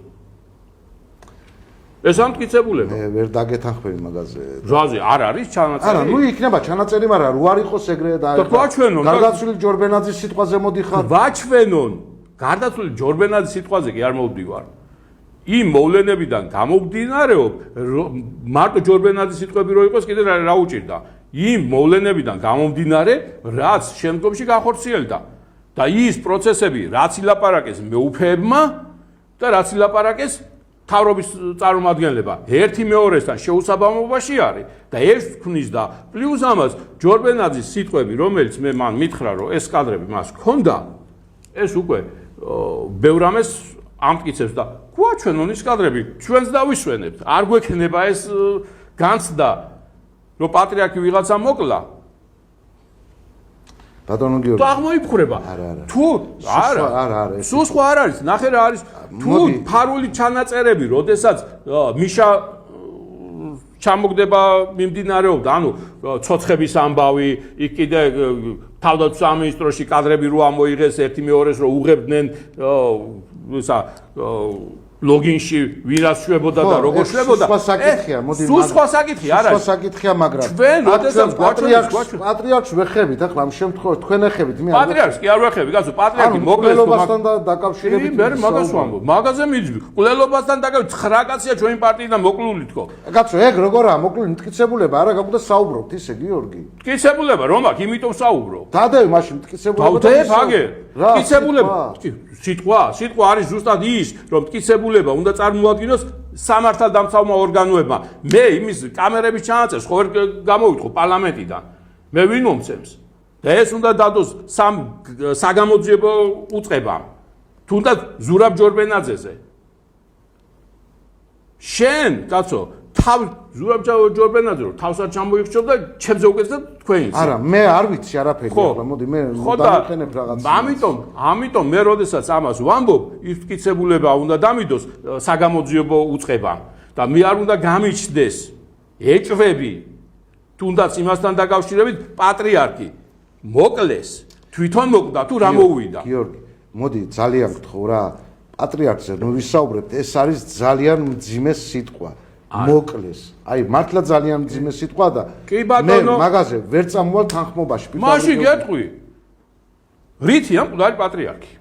ეს ამტკიცებულება. მე ვერ დაგეთანხმები მაგაზე. ზვაზე არ არის ჩანაწერი? არა, ნუ იქნება ჩანაწერი, მაგრამ რო არ იყოს ეგრე და გვაჩვენონ. გარდაცვლილი ჯორბენაძის სიტყვაზე მოდიხარ. გვაჩვენონ. გარდაცვლილი ჯორბენაძის სიტყვაზე კი არ მოვდივარ. იმ მოვლენებიდან გამომდინარეობ მარტო ჯორბენაძის სიტყვები რო იყოს კიდე რა უჭირდა იმ მოვლენებიდან გამომდინარე რაც შემდგომში განხორციელდა და ის პროცესები რაც ილაპარაკეს მეუფეებმა და რაც ილაპარაკეს თავრობის წარმომადგენლება ერთი მეორესთან შეუსაბამობაში არის და ეს ქმნის და პლუს ამას ჯორბენაძის სიტყვები რომელიც მე მან მითხრა რომ ეს კადრები მას ჰქონდა ეს უკვე ბევრ ამას ამტკიცებს და გვა ჩვენ ონის კადრები ჩვენს დავისვენებთ არ გვექნება ეს განცდა რომ პატრიარქი ვიღაცა მოკლა ბატონო გიორგი თუ აღმოიფხვრება თუ არა სულ სხვა არ არის ნახე რა არის თუ ფარული ჩანაწერები როდესაც მიშა ჩამოგდება მიმდინარეობდა ანუ ცოცხების ამბავი იქ კიდე თავდაცვის სამინისტროში კადრები რო ამოიღეს ერთი მეორეს რო უღებდნენ ისა ლოგინში ვირას შვებოდა და როგორ შვებოდა სხვა საკითხია მოდი სულ სხვა საკითხია არა სხვა საკითხია მაგრამ ჩვენ როდესაც პატრიარქს ვეხებით ახლა ამ შემთხვევაში თქვენ ეხებით მე პატრიარქს კი არ ვეხები კაცო პატრიარქი მოკლეს ყლელობასთან დაკავშირებით მე მაგას ვამბობ მაგაზე მიძვი ყლელობასთან დაკავშირებით 9 კაცია ჩვენი პარტიიდან მოკლული თქო კაცო ეგ როგორაა მოკლული მტკიცებულება არა გაგვდა საუბრობთ ისე გიორგი მტკიცებულება რომ აქ იმიტომ საუბრობ დადევი მაშინ მტკიცებულება დავდებ აგე მტკიცებულება სიტყვა არის ზუსტად ის რომ მტკიცებულება უნდა წარმოადგინოს სამართალდამცავმა ორგანოებმა მე იმის კამერების ჩანაწერს ხო ვერ გამოვიტყო პარლამენტიდან მე ვინ მომცემს და ეს უნდა დადოს საგამოძიებო უწყებამ თუნდაც ზურაბ ჯორბენაძეზე შენ კაცო თავ ზურაბ ჯორბენაძე რომ თავსაც ჩამოიხშობ და ჩემზე უკეთდა თქვენიც არა მე არ ვიცი არაფერი ახლა მოდი მე დავიხენებ რაღაცა ამიტომ მე როდესაც ამას ვამბობ ის მტკიცებულება უნდა დამიდოს საგამოძიებო უწყებამ და მე არ უნდა გამიჩნდეს ეჭვები თუნდაც იმასთან დაკავშირებით პატრიარქი მოკლეს თვითონ მოკვდა თუ რა მოუვიდა გიორგი მოდი ძალიან გთხოვ რა პატრიარქზე რომ ვისაუბრებთ ეს არის ძალიან მძიმე სიტყვა მოკლეს აი მართლა ძალიან მძიმე სიტყვა და მე მაგაზე ვერ წამოვალ თანხმობაში მაშინ გეტყვი რითია მკვდარი პატრიარქი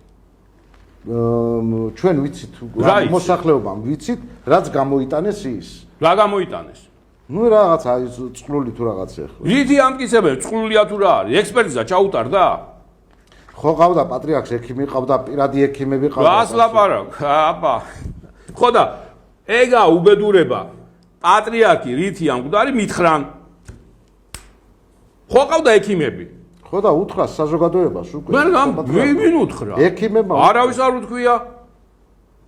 ჩვენ ვიცით მოსახლეობამ ვიცით რაც გამოიტანეს ის რა გამოიტანეს ნუ რაღაც აი წყლული თუ რაღაცა ხო რითი ამტკიცებენ წყლულია თუ რა არის ექსპერტიზა ჩაუტარდა ხო ყავდა პატრიარქს ექიმი ყავდა პირადი ექიმები ყავდა რას ლაპარაკ აბა ხო და ეგა უბედურება პატრიარქი რითი ამკვდარი მითხრან ხო ყავდა ექიმები ხო და უთხრა საზოგადოებას უკვე მე ვინ უთხრა ექიმებმა არავის არ უთქვია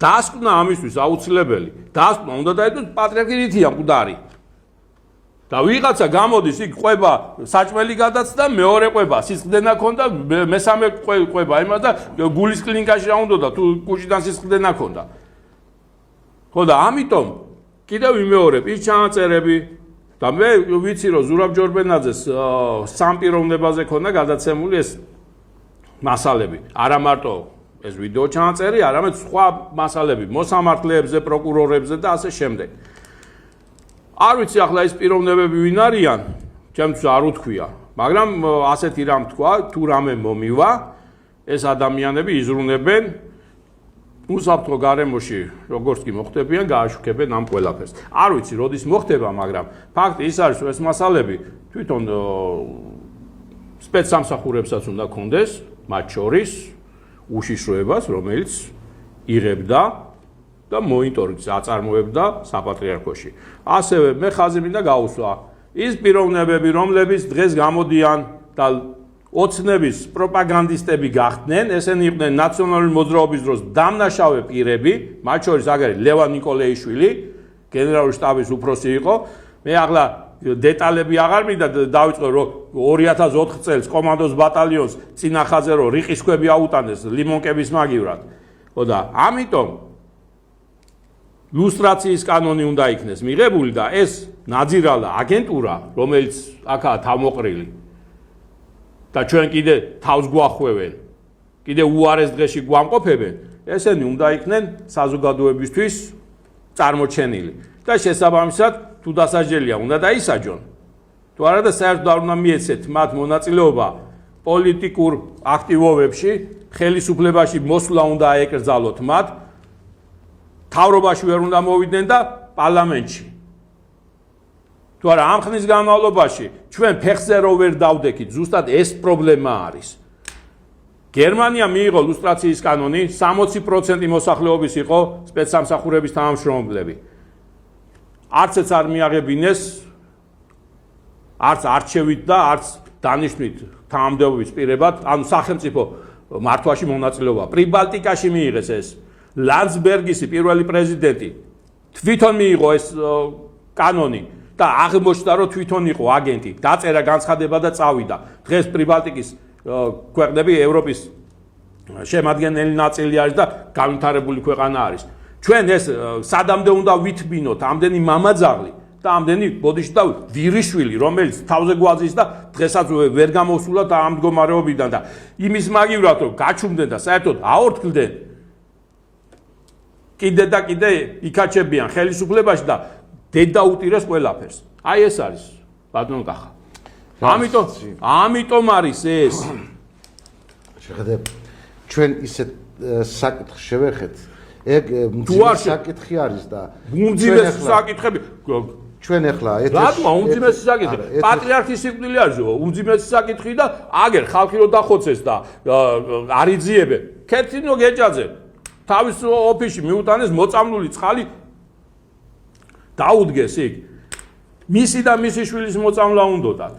დასკვნა ამისთვის აუცილებელი დასკვნა უნდა დაედოს პატრიარქი რითი ამკვდარი და ვიღაცა გამოდის იქ ყვება საჭმელი გადაცდა მეორე ყვება სისხლდენა ქონდა მესამე ყვება იმას და გულის კლინიკაში რა უნდა თუ კუჭიდან სისხლდენა ქონდა ხო და ამიტომ კიდევ ვიმეორებ ის ჩანაწერები და მე ვიცი რომ ზურაბ ჯორბენაძეს სამ პიროვნებაზე ქონდა გადაცემული ეს მასალები არა მარტო ეს ვიდეო ჩანაწერი არამედ სხვა მასალები მოსამართლეებზე პროკურორებზე და ასე შემდეგ არ ვიცი ახლა ეს პიროვნებები ვინ არიან ჩემთვის არ უთქვია მაგრამ ასეთი რამ თქვა თუ რამე მომივა ეს ადამიანები იზრუნებენ უსაფრთხო გარემოში როგორც კი მოხდებიან გააშუქებენ ამ ყველაფერს არ ვიცი როდის მოხდება მაგრამ ფაქტი ის არის რომ ეს მასალები თვითონ სპეცსამსახურებსაც უნდა კონდეს მათ შორის უშიშროებას რომელიც იღებდა და მონიტორინგს აწარმოებდა საპატრიარქოში ასევე მე ხაზი მინდა გაუსვა ის პიროვნებები რომლებიც დღეს გამოდიან და ოცნების პროპაგანდისტები გახდნენ ესენი იყვნენ ნაციონალური მოძრაობის დროს დამნაშავე პირები მათ შორის აგარი ლევან ნიკოლეიშვილი გენერალური შტაბის უფროსი იყო მე ახლა დეტალები აღარ მინდა დავიწყო რომ 2004 წელს კომანდოს ბატალიონს წინახაზე რომ რიყის ქვები აუტანეს ლიმონკების მაგივრად ხო და ამიტომ ლუსტრაციის კანონი უნდა იქნეს მიღებული და ეს ნაძირალა აგენტურა რომელიც აქაა თავმოყრილი და ჩვენ კიდე თავს გვახვევენ კიდე უარეს დღეში გვამყოფებენ ესენი უნდა იქნენ საზოგადოებისთვის წარმოჩენილი და შესაბამისად თუ დასაჯელია უნდა დაისაჯონ თუ არა და საერთოდ არ უნდა მიეცეთ მათ მონაწილეობა პოლიტიკურ აქტივობებში ხელისუფლებაში მოსვლა უნდა აეკრძალოთ მათ თავრობაში ვერ უნდა მოვიდნენ და პარლამენტში. თუ არა ამ ხნის განმავლობაში ჩვენ ფეხზე რო ვერ დავდექით, ზუსტად ეს პრობლემა არის. გერმანია მიიღო ლუსტრაციის კანონი, 60% მოსახლეობის იყო სპეცსამსახურების თანამშრომლები. არც ეს არ მიაღებინეს, არც არჩევით და არც დანიშნვით თანამდებობის პირებად, ანუ სახელმწიფო მართვაში მონაწილეობა. პრიბალტიკაში მიიღეს ეს. ლანდსბერგისი პირველი პრეზიდენტი თვითონ მიიღო ეს კანონი და აღმოჩნდა რომ თვითონ იყო აგენტი. დაწერა განცხადება და წავიდა. დღეს პრიბალტიკის ქვეყნები ევროპის შემადგენელი ნაწილი არის და განვითარებული ქვეყანა არის. ჩვენ ეს სადამდე უნდა ვითბინოთ ამდენი მამაძაღლი და ამდენი ბოდიში და ვირიშვილი, რომელიც თავზე გვაძის და დღესაც ვერ გამოსულა და ამ მდგომარეობიდან და იმის მაგივრად რომ გაჩუმდნენ და საერთოდ აორთქლდნენ კიდე და კიდე იქაჩებიან ხელისუფლებაში და დედაუტირეს ყველაფერს. აი ეს არის ბატონო კახა. ამიტომ არის ეს. შეხედე ჩვენ ისეთ საკითხს შევეხეთ. ეგ მძიმე საკითხი არის და უმძიმესი საკითხები ჩვენ ახლა რატომა უმძიმესი საკითხი? პატრიარქის სიკვდილი არის უმძიმესი საკითხი და აგერ ხალხი რო დახოცეს და არიძიებენ. ქეთინო გეჭაძე თავის ოფისში მიუტანეს მოწამლული წყალი დაუდგეს იქ. მისი და მისი შვილის მოწამლა უნდათ.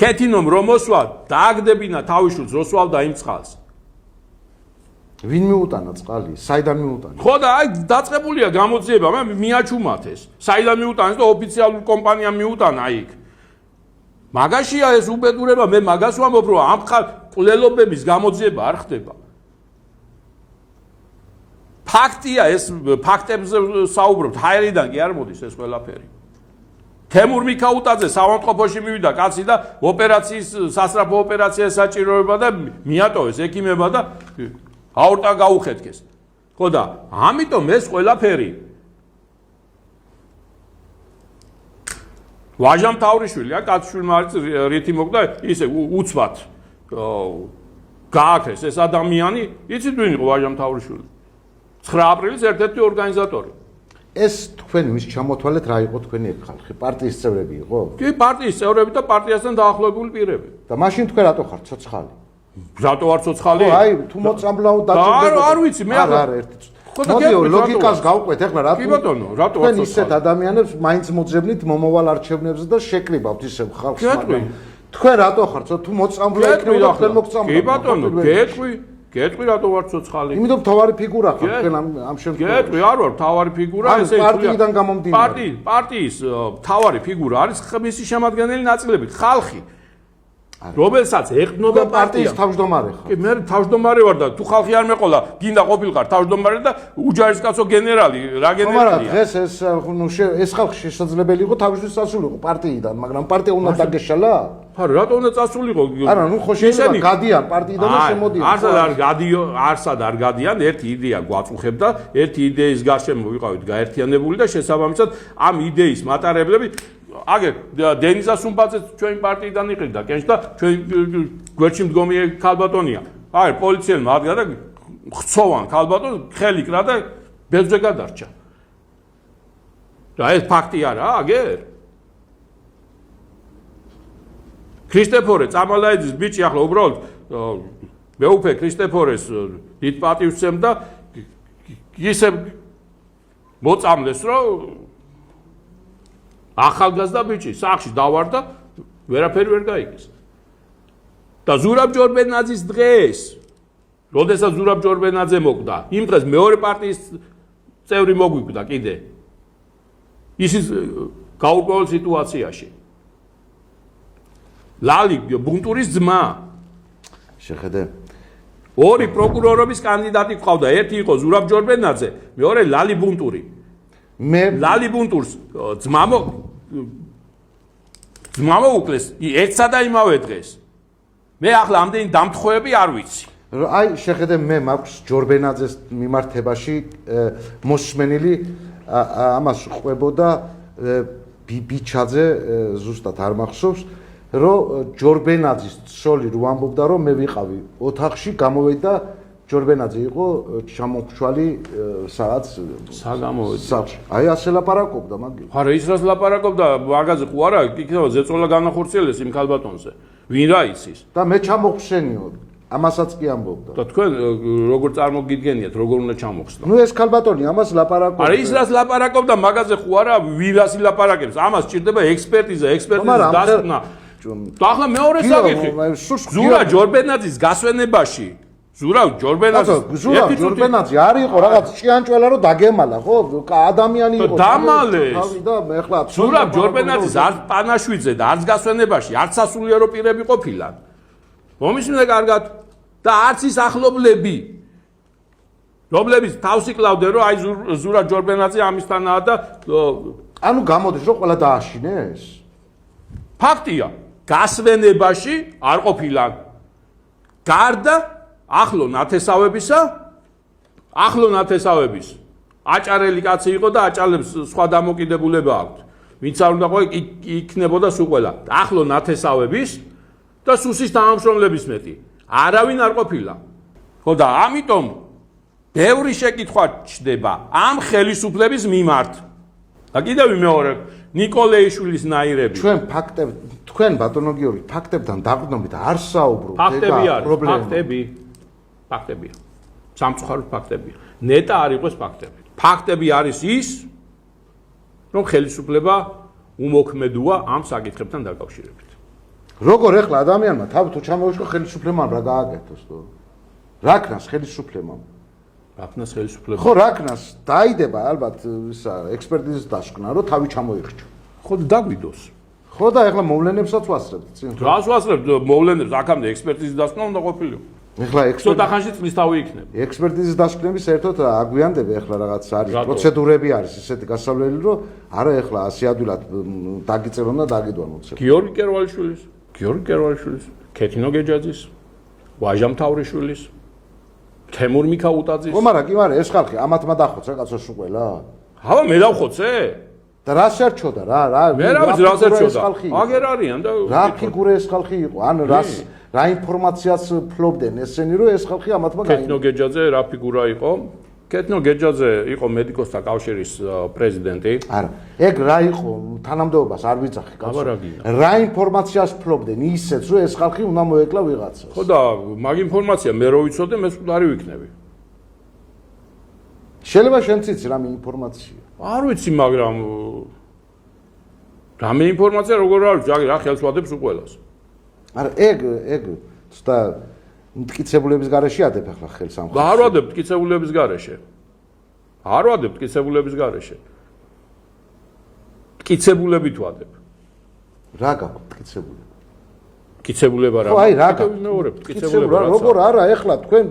ქეთინომ რომ მოსვა, დააგდებინა თავის შვილს, რო სვავდა იმ წყალს. ვინ მიუტანა წყალი? საიდან მიუტანა? ხო და აი დაწყებულია გამოძიება, მე მიაჩუმათ ეს. საიდან მიუტანეს და ოფიციალური კომპანია მიუტანა იქ. მაგაშია ეს უბედურება, მე მაგას ვამბობ, რომ ამ ყლელობების გამოძიება არ ხდება. ფაქტია ეს ფაქტებზე საუბრობთ, ჰაერიდან კი არ მოდის ეს ყველაფერი. თემურ მიქაუტაძე საავადმყოფოში მივიდა კაცი და ოპერაციის სასწრაფო ოპერაცია საჭიროება და მიატოვეს ექიმებმა და აორტა გაუხეთქეს. ხო და ამიტომ ეს ყველაფერი ვაჟამ თავრიშვილი, კაცშვილმა არის რითი მოკდა ისე უცბად გააქრეს ეს ადამიანი, იცით ვინ იყო ვაჟამ თავრიშვილი? 9 აპრილის ერთ-ერთი ორგანიზატორი. ეს თქვენ მის ჩამოთვალეთ რა იყო თქვენი ხალხი? პარტიის წევრები იყო? კი, პარტიის წევრები და პარტიასთან დაახლოებული პირები. და მაშინ თქვენ რატო ხართ ცოცხალი? რატო ვარ ცოცხალი? ხო, აი, თუ მოწამლაო დაჭირდება. არ ვიცი, მე არ ერთი. მოდიო, ლოგიკას გავყვეთ, ახლა რატო? კი ბატონო, რატო ვარ ცოცხალი? თქვენ ისეთ ადამიანებს მაინც მოძებნით მომავალ არჩევნებზე და შეკრიბავთ ისევ ხალხს, მაგრამ თქვენ რატო ხართ? თუ მოწამლა იქნება, თქვენ მოგწამლა. კი ბატონო, გეტყვი რატო ვარ ცოცხალი? იმიტომ თავარი ფიგურა ხარ თქვენ ამ შემთხვევაში. გეტყვი არ ვარ თავარი ფიგურა, ესე პარტიიდან გამომდინარე. პარტიის თავარი ფიგურა არის მისი შემადგენელი ნაწილები, ხალხი. რომელსაც ეხნობა პარტიის თავმჯდომარე ხარ. კი, მე თავმჯდომარე ვარ და თუ ხალხი არ მეყოლა, გინდა ყოფილიყარ თავმჯდომარე და უჯარისკაცო გენერალი, რა გენერალია? მაგრამ დღეს ეს ხალხი შესაძლებელი იყო თავისთვის წასულიყო პარტიიდან, მაგრამ პარტია უნდა დაგეშალა? არა, რატო უნდა წასულიყო? არა, ნუ ხო შეიძლება გადიან პარტიიდან და შემოდიან. არსად არ გადიან, ერთი იდეა გვაწუხებდა, ერთი იდეის გარშემო ვიყავით გაერთიანებული და შესაბამისად ამ იდეის მატარებლები აგერ დენიზა სუმბაძეც ჩვენი პარტიიდან იყიდა კენჭ და ჩვენ გვერდში მდგომი ქალბატონია. აი, პოლიციელმა ადგა და ხცოვან ქალბატონს ხელი კრა და ბერძზე გადარჩა. რა ეს ფაქტი არა, აგერ? ქრისტეფორე წამალაიძის ბიჭი ახლა უბრალოდ მეუფე ქრისტეფორეს დიდ პატივს სცემდა ისე მოწამლეს რომ ახალგაზრდა ბიჭი სახში დავარდა ვერაფერი ვერ გაიგეს. და ზურაბ ჯორბენაძის დღეს, როდესაც ზურაბ ჯორბენაძე მოკვდა, იმ დღეს მეორე პარტიის წევრი მოგვიკვდა კიდე. ისიც გაურკვეველ სიტუაციაში. ლალი ბუნტურის ძმა. შეხედე. ორი პროკურორობის კანდიდატი ყავდა, ერთი იყო ზურაბ ჯორბენაძე, მეორე ლალი ბუნტური. მე ლალი ბუნტურს ძმა მოუკლეს ერთსა და იმავე დღეს. მე ახლა ამდენი დამთხოვები არ ვიცი. აი შეხედე მე მაქვს ჯორბენაძეს მიმართებაში მოსმენილი ამას ყვებოდა ბიჩაძე ზუსტად არ მახსოვს რომ ჯორბენაძის ცოლი რო ამბობდა რომ მე ვიყავი ოთახში გამოვედა ჯორბენაძე იყო ჩამოხვალი სადაც საგამოვედი. აი ასე ლაპარაკობდა მაგი. არა ის რას ლაპარაკობდა მაგაზე ხო არა იქნება ზეწოლა განახორციელეს იმ ქალბატონზე. ვინ რა იცის? და მე ჩამოხვსენიო. ამასაც კი ამბობდა. და თქვენ როგორ წარმოგიდგენიათ როგორ უნდა ჩამოხსნათ? ნუ ეს ქალბატონი ამას ლაპარაკობდა. არა ის რას ლაპარაკობდა მაგაზე ხო არა ვირას ილაპარაკებს? ამას ჭირდება ექსპერტიზა დასკვნა. და ახლა მეორე საკითხი. ზურა ჯორბენაძის გასვენებაში ზურა ჯორბენაძე არ იყო რაღაც ჭიანჭველა რომ დაგემალა ხო ადამიანი იყო დამალეს და ეხლა ზურა ჯორბენაძის არც პანაშვიძე და არც გასვენებაში არც სასულიერო პირები ყოფილან მომისმინე კარგად და არც ის ახლობლები რომლებიც თავს იკლავდნენ რომ აი ზურა ჯორბენაძე ამისთანაა და ანუ გამოდის რომ ყველა დააშინეს ფაქტია გასვენებაში არ ყოფილან გარდა ახლო ნათესავების აჭარელი კაცი იყო და აჭალებს სხვა დამოკიდებულება აქვს ვინც არ უნდა ყო იქნებოდა სულ ყველა ახლო ნათესავების და სუსის თანამშრომლების მეტი არავინ არ ყოფილა ხო და ამიტომ ბევრი შეკითხვა ჩდება ამ ხელისუფლების მიმართ და კიდევ მეორე ნიკოლეიშვილის ნაირები თქვენ ბატონო გიორგი ფაქტებთან დაყრდნობით არ საუბრობთ ფაქტებია სამწუხაროდ ფაქტებია ნეტა არ იყოს ფაქტები არის ის რომ ხელისუფლება უმოქმედოა ამ საკითხებთან დაკავშირებით როგორ ეხლა ადამიანმა თავი თუ ჩამოიშვა ხელისუფლებამ რა გააკეთოს თო რა ქნას ხელისუფლებამ ხო რა ქნას დაიდება ალბათ ისა ექსპერტიზის დასკვნა რომ თავი ჩამოიხრჩა ხო და დაგვიდოს ხო და ეხლა მოვლენებსაც ვასწრებთ წინ რას ვასწრებთ მოვლენებს აქამდე ექსპერტიზის დასკვნა უნდა ყოფილიყო ეხლა ცოტა ხანში წლის თავი იქნება ექსპერტიზის დასკვნების ერთად აგვიანდება ეხლა რაღაც არის პროცედურები არის ისეთი გასავლელი რომ არა ეხლა ასე ადვილად დაგიწევონ და დაგიდვან უცებ გიორგი კერვალიშვილის ქეთინო გეჯაძის ვაჟამთავრიშვილის თემურ მიქაუტაძის ხო მაგრამ კი მაგრამ ეს ხალხი ამათმა დახოცა კაცო სულ ყველა აბა მე დავხოცე და რა შეერჩოდა რა მე რა ვიცი რა შეერჩოდა აგერ არიან და რა ფიგურა ეს ხალხი იყო ან რა ინფორმაციას ფლობდნენ ესენი რომ ეს ხალხი ამათმა ქეთინო გეჯაძე რა ფიგურა იყო ქეთინო გეჯაძე იყო მედიკოსთა კავშირის პრეზიდენტი არა ეგ რა იყო თანამდებობას არ ვიცახი კაცო რა ინფორმაციას ფლობდნენ ისეც რომ ეს ხალხი უნდა მოეკლა ვიღაცას ხო და მაგ ინფორმაცია მე რო ვიცოდე მე სულ ვიქნები შეიძლება შენც იცი რამე ინფორმაცია არ ვიცი მაგრამ რამე ინფორმაცია როგორ არის რა ხელს ვადებს უყველას არა ეგ ცოტა მტკიცებულების გარეშე ადებ ახლა ხელს ამ ხალხს არ ვადებ მტკიცებულების გარეშე მტკიცებულებით ვადებ რა გაქვს მტკიცებული მტკიცებულება რა აი რა მტკიცებულება როგორ არა ახლა თქვენ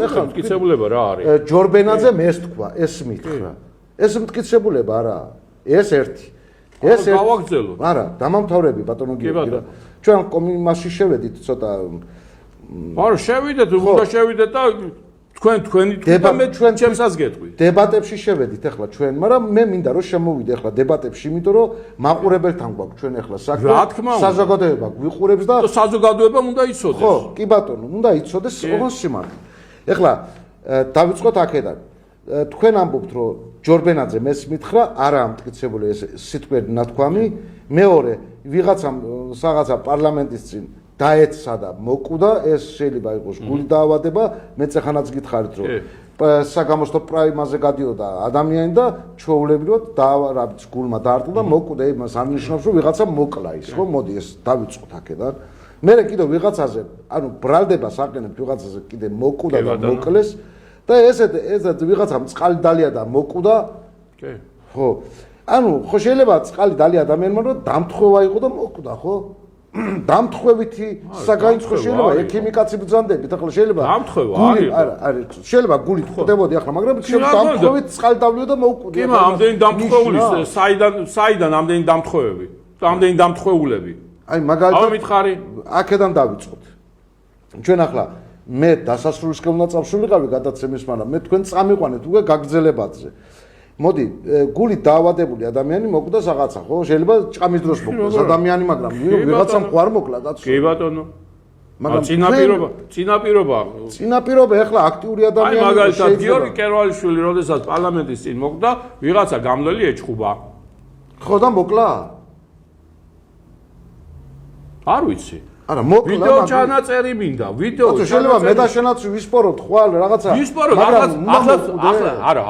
ეხლა მტკიცებულება რა არის ჯორბენაძე მეს თქვა ეს მითხრა ეს მტკიცებულება არა ეს ერთი ეს გავაგზელოთ არა დამამთავრები ბატონო გიორგი ჩვენ კომისიაში შევედით ცოტა არა შევიდეთ უნდა შევიდეთ და თქვენი მე ჩემსაც გეტყვით დებატებში შევედით ახლა ჩვენ მაგრამ მე მინდა რომ შემოვიდე ახლა დებატებში იმიტომ რომ მაყურებელთან გვაქვს ჩვენ ახლა საქმე საზოგადოება გვიყურებს და საზოგადოებამ უნდა იცოდეს ხო კი ბატონო უნდა იცოდეს ოღონდ სიმართლე ახლა დავიწყოთ აქედან თქვენ ამბობთ რომ ჯორბენაძე მეს მითხრა არა მტკიცებული ეს სიტყვები ნათქვამი მეორე ვიღაცამ რაღაცა პარლამენტის წინ დაეცა და მოკვდა ეს შეიძლება იყოს გული დაავადება მე წეხანაც გითხარით რომ საგამოსტო პრაიმაზე გადიოდა ადამიანი და ჩვეულებრივად დაავადების გულმა დაარტყა და მოკვდა იმას ამნიშნავს რომ ვიღაცა მოკლა ის ხო მოდი ეს დავიწყოთ აქედან მე კიდევ ვიღაცაზე ანუ ბრალდებას აყენებ ვიღაცაზე კიდე მოკვდა და მოკლეს და ესეთ ვიღაცამ წყალი დალია და მოკვდა კი ხო ანუ ხო შეიძლება წყალი დალია ადამიანმა რომ დამთხევა იყო და მოკვდა ხო დამთხევითი საგაინცხო შეიძლება ექიმიკაცი ბრძანდებით ახლა შეიძლება დამთხევა არის შეიძლება გულით ხვდებოდი ახლა მაგრამ შეიძლება დამთხევით წყალი დავლიო და მოუკვდი კი მაგრამ ამდენი დამთხეულის საიდან ამდენი დამთხევები და ამდენი დამთხეულები აი მაგალითად მითხარი აქედან დავიწყოთ ჩვენ ახლა მე დასასრულისკენ უნდა წავშულიყავი გადაცემის მაგრამ მე თქვენ წამიყვანეთ უკვე გაგრძელებადზე მოდი გულით დაავადებული ადამიანი მოკვდა რაღაცა ხო შეიძლება ჭამის დროს მოკვდეს ადამიანი მაგრამ ვიღაცამ ხო არ მოკლა კაცო კი ბატონო წინაპირობა ეხლა აქტიური ადამიანი მაგალითად გიორგი კერვალიშვილი როდესაც პარლამენტის წინ მოკვდა ვიღაცა გამლელი ეჩხუბა ხო და მოკლა არ ვიცი არა მოკლა ვიდეო ჩანაწერი მინდა ვიდეო შეიძლება მე და შენაც ვისპოროთ ხვალ რაღაცა ვისპოროთ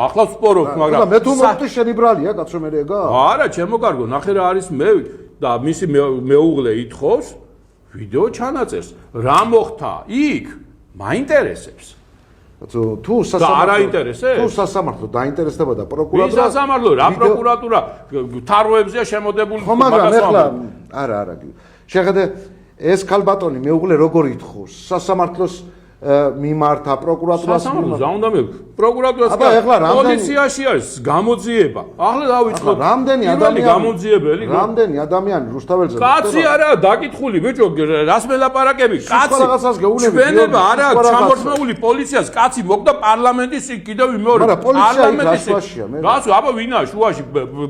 ახლა ვსპოროთ მაგრამ მე თუ მოხდი შენი ბრალია კაცო მე ეგა არა ჩემო კარგო ნახე რა არის მე და მისი მეუღლე ითხოვს ვიდეო ჩანაწერს რა მოხდა იქ მაინტერესებს თუ სასამართლო დაინტერესდებოდა პროკურატურა ვის სასამართლო რა პროკურატურა თაროებზეა შემოდებული ხო მაგრამ ეხლა არა შეხედე ეს ქალბატონი მეუღლე როგორ ითხოვს სასამართლოს მიმართა პროკურატურას სასამართლოს უნდა მე პროკურატურას პოლიციაში არის გამოძიება ახლა დავიწყოთ რამდენი ადამიანი რუსთაველზე კაცი არა დაკითხული ბიჭო რას მელაპარაკები კაცი ჩვენება არა ჩამორთმეული პოლიციას კაცი მოკდა პარლამენტის კიდევ მეორე პარლამენტის რას აბა ვინა შუაში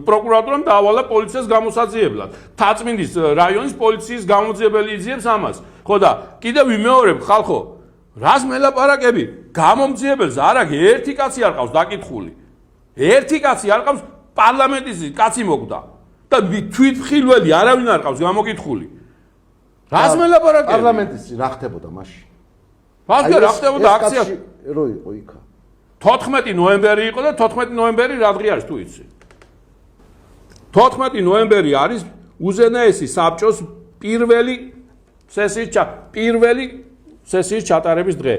პროკურატურამ დაავალა პოლიციას გამოსაძიებლად თაწმინდის რაიონის პოლიციის გამოძიებელი იძიებს ამას ხო და კიდევ მეორე ხალხო რას მელაპარაკები გამომძიებელს არა ერთი კაცი არ ყავს დაკითხული ერთი კაცი არ ყავს პარლამენტის კაცი მოკდა და თვითმხილველი არავინ არ ყავს გამოკითხული რას მელაპარაკები პარლამენტის რა ხდებოდა მაშინ ფაქტია რა ხდებოდა აქცია რო იყო იქა 14 ნოემბერი იყო და 14 ნოემბერი რა დღე არის თუ იცი 14 ნოემბერი არის უზენაესი საბჭოს პირველი სესიის ჩატარების დღე.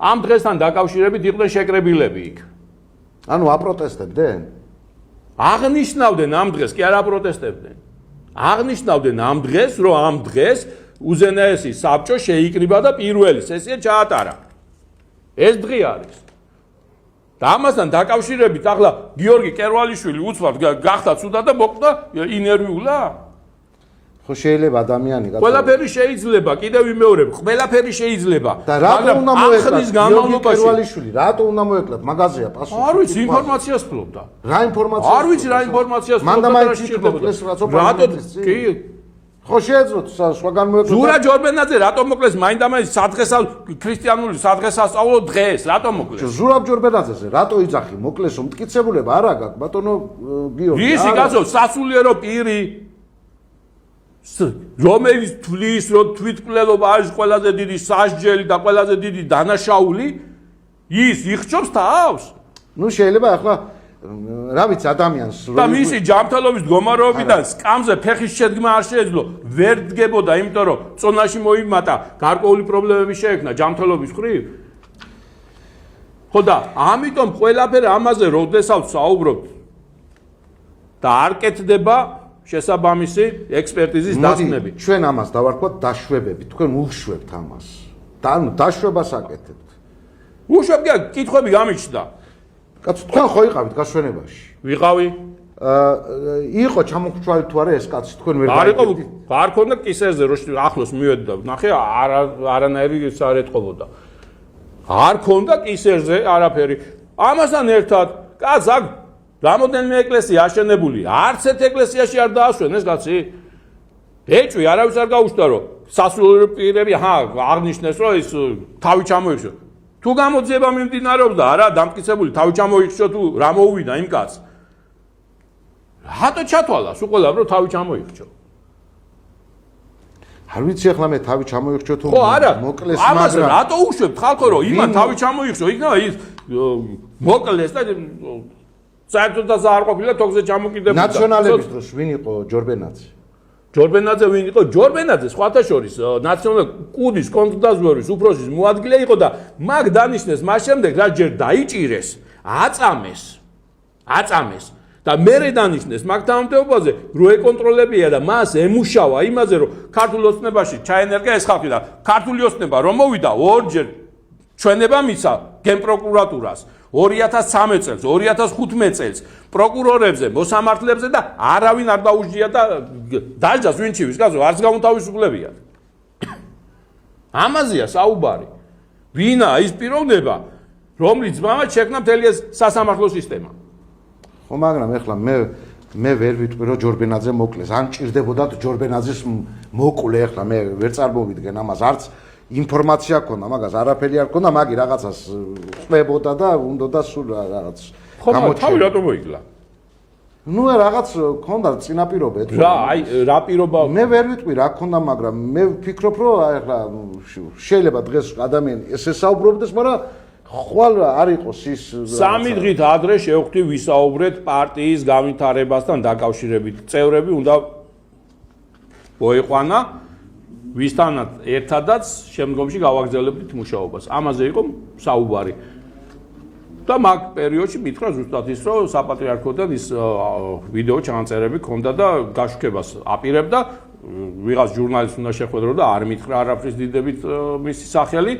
ამ დღესთან დაკავშირებით იყვნენ შეკრებილები იქ. ანუ აპროტესტებდნენ? აღნიშნავდნენ ამ დღეს, კი არა აპროტესტებდნენ. აღნიშნავდნენ ამ დღეს, რომ ამ დღეს უზენაესი საბჭო შეიკრიბა და პირველი სესია ჩაატარა. ეს დღე არის. და ამასთან დაკავშირებით ახლა გიორგი კერვალიშვილი უცბად გახდა ცუდა და მოკვდა ინერვიულა? ხო შეიძლება ადამიანი კაცო ყველაფერი შეიძლება კიდევ ვიმეორებ ყველაფერი შეიძლება და რატო უნდა მოეკლათ გიორგი კერვალიშვილი რატო უნდა მოეკლათ მაგაზია პასუხი არ ვიცი ინფორმაციას ფლობდა რა ინფორმაცია არ ვიცი რა ინფორმაციას მან და მაინც იქნებოდეს რატო კი ხო შეეძლოთ სხვაგან მოეკლათ ზურა ჯორბენაძე რატო მოკლეს მაინ და მაინც სადღესა ქრისტიანული სადღესასწაულო დღეს რატო მოკლეს ზურაბ ჯორბენაძეზე რატო იძახი მოკლესო მტკიცებულება არა გაქვს ბატონო გიორგი ისი კაცო სასულიერო პირი რომელიც თვლის რომ თვითმკვლელობა არის ყველაზე დიდი სასჯელი და ყველაზე დიდი დანაშაული ის იხჭობს თავს ნუ შეიძლება ახლა რა ვიცი ადამიანს და მისი ჯანმრთელობის მდგომარეობიდან სკამზე ფეხის შედგმა არ შეეძლო ვერ დგებოდა იმიტომ რომ წონაში მოიმატა გარკვეული პრობლემები შეექმნა ჯანმრთელობის მხრივ ხო და ამიტომ ყველაფერი ამაზე როდესაც საუბრობთ და არ კეთდება შესაბამისი ექსპერტიზის დასკვნები. ჩვენ ამას დავარქვათ დაშვებები. თქვენ უშვებთ ამას. და ანუ დაშვებას აკეთებთ. უშვებთ, კითხვები გამიჩნდა. კაცო, თქვენ ხო იყავით გაშვენებაში? ვიყავი. იყო ჩამოხრჩვალი თუ არა ეს კაცი თქვენ ვერ გაიგეთ? არ ქონდა კისერზე რო ახლოს მივედი და ნახე არანაირი სარეთყობოდა. არ ქონდა კისერზე არაფერი. ამასთან ერთად კაც აქ რამოდენიმე ეკლესია აშენებული, არც ერთ ეკლესიაში არ დაასვენეს კაცი. ეჭვი არავის არ გაუჩნდა რომ სასულიერო პირები აღნიშნეს რომ ის თავი ჩამოიქცო. თუ გამოძიება მიმდინარეობს და არა დამტკიცებული თავი ჩამოიქცო თუ რა მოუვიდა იმ კაცს. რატო ჩათვალა სულ ყველა რომ თავი ჩამოიქცო? არ ვიცი ახლა მე თავი ჩამოიქცო თუ მოკლეს მაგრამ ამას რატო უშვებთ ხალხო რომ იმან თავი ჩამოიქცო იქნება ის მოკლეს და საერთოდაც არ ყოფილა თოქზე ჩამოკიდებული. ნაციონალების დროს ვინ იყო ჯორბენაძე? ჯორბენაძე ვინ იყო? ჯორბენაძე სხვათა შორის ნაციონალ კუდის კონტრდაზვერის უფროსის მოადგილე იყო და მაგ დანიშნეს მას შემდეგ რაც ჯერ დაიჭირეს, აწამეს და მერე დანიშნეს მაგ თანამდებობაზე რო ეკონტროლებია და მას ემუშავა იმაზე რომ ქართულ ოცნებაში ჩაენერგა ეს ხალხი და ქართული ოცნება რომ მოვიდა ორჯერ ჩვენება მისცა გენპროკურატურას 2013 წელს, 2015 წელს პროკურორებზე, მოსამართლეებზე და არავინ არ დაუჯდია და დაჯდას ვინჩივის კაცო, არც გამოთავისუფლებიათ. ამაზეა საუბარი. ვინა ის პიროვნება, რომლის ძმამაც შექმნა მთელი ეს სასამართლო სისტემა. ხო, მაგრამ ეხლა მე ვერ ვიტყვი რომ ჯორბენაძე მოკლეს. ან ჭირდებოდა ჯორბენაძის მოკლე ეხლა მე ვერ წარმოვიდგენ ამას არც ინფორმაცია ქონდა, მაგას არაფერი არ ქონდა, მაგი რაღაცას ყვებოდა და უნდა სულ რაღაც თავი რატომ მოიგლა? ნუ რაღაც ქონდა წინაპირობა ეთქვა. რა, აი რა პირობა? მე ვერ ვიტყვი რა ქონდა, მაგრამ მე ვფიქრობ, რომ ახლა შეიძლება დღეს ადამიანი ესე საუბრობდეს, მაგრამ ხვალ არ იყოს ის 3 დღით ადრე შევხვდი ვისაუბრეთ პარტიის განვითარებასთან დაკავშირებით. წევრები უნდა მოიყვანა ვისთანაც ერთადაც შემდგომში გავაგრძელებდით მუშაობას. ამაზე იყო საუბარი. და მაგ პერიოდში მითხრა ზუსტად ის, რომ საპატრიარქოდან ის ვიდეო ჩანაწერები ქონდა და გაშუქებას აპირებდა. ვიღაც ჟურნალისტს უნდა შეხვედრო და არ მითხრა არაფრის დიდებით მისი სახელი.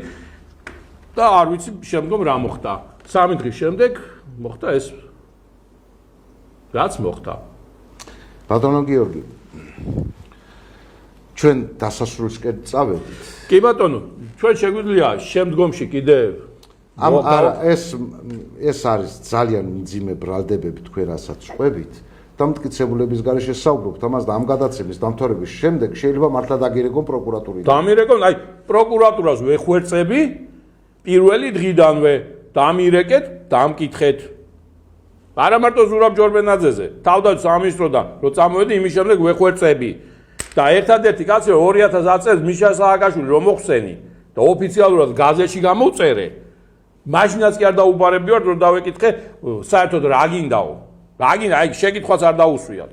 და არ ვიცი შემდგომ რა მოხდა. 3 დღის შემდეგ მოხდა ეს რაც მოხდა. ბატონო გიორგი, ჩვენ დასასრულისკენ წავედით. კი ბატონო, ჩვენ შეგვიძლია შემდგომში კიდე არა ეს არის ძალიან მძიმე ბრალდებები თქვენ რასაც ყვებით. დამტკიცებულების გარეშე საუბრობთ ამას და ამ გადაცემის დამთავრების შემდეგ შეიძლება მართლა დაგირეკონ პროკურატურიდან. დამირეკონ, აი პროკურატურას ვეხვერწები პირველი დღიდანვე დამირეკეთ, დამკითხეთ. არა მარტო ზურაბ ჯორბენაძეზე, თავდაცვის სამინისტროდან რო წამოვედი, იმის შემდეგ ვეხვერწები. და ერთადერთი კაცი 2010 წელს მიშა სააკაშვილი რომ მოხსენი და ოფიციალურად გაზეთში გამოწერე. მაშინაც კი არ დაუბარებდივარ, რომ დავეკითხე საერთოდ რა გინდაო. რა გინდა, აი შეკითხვაც არ დაუსვიათ.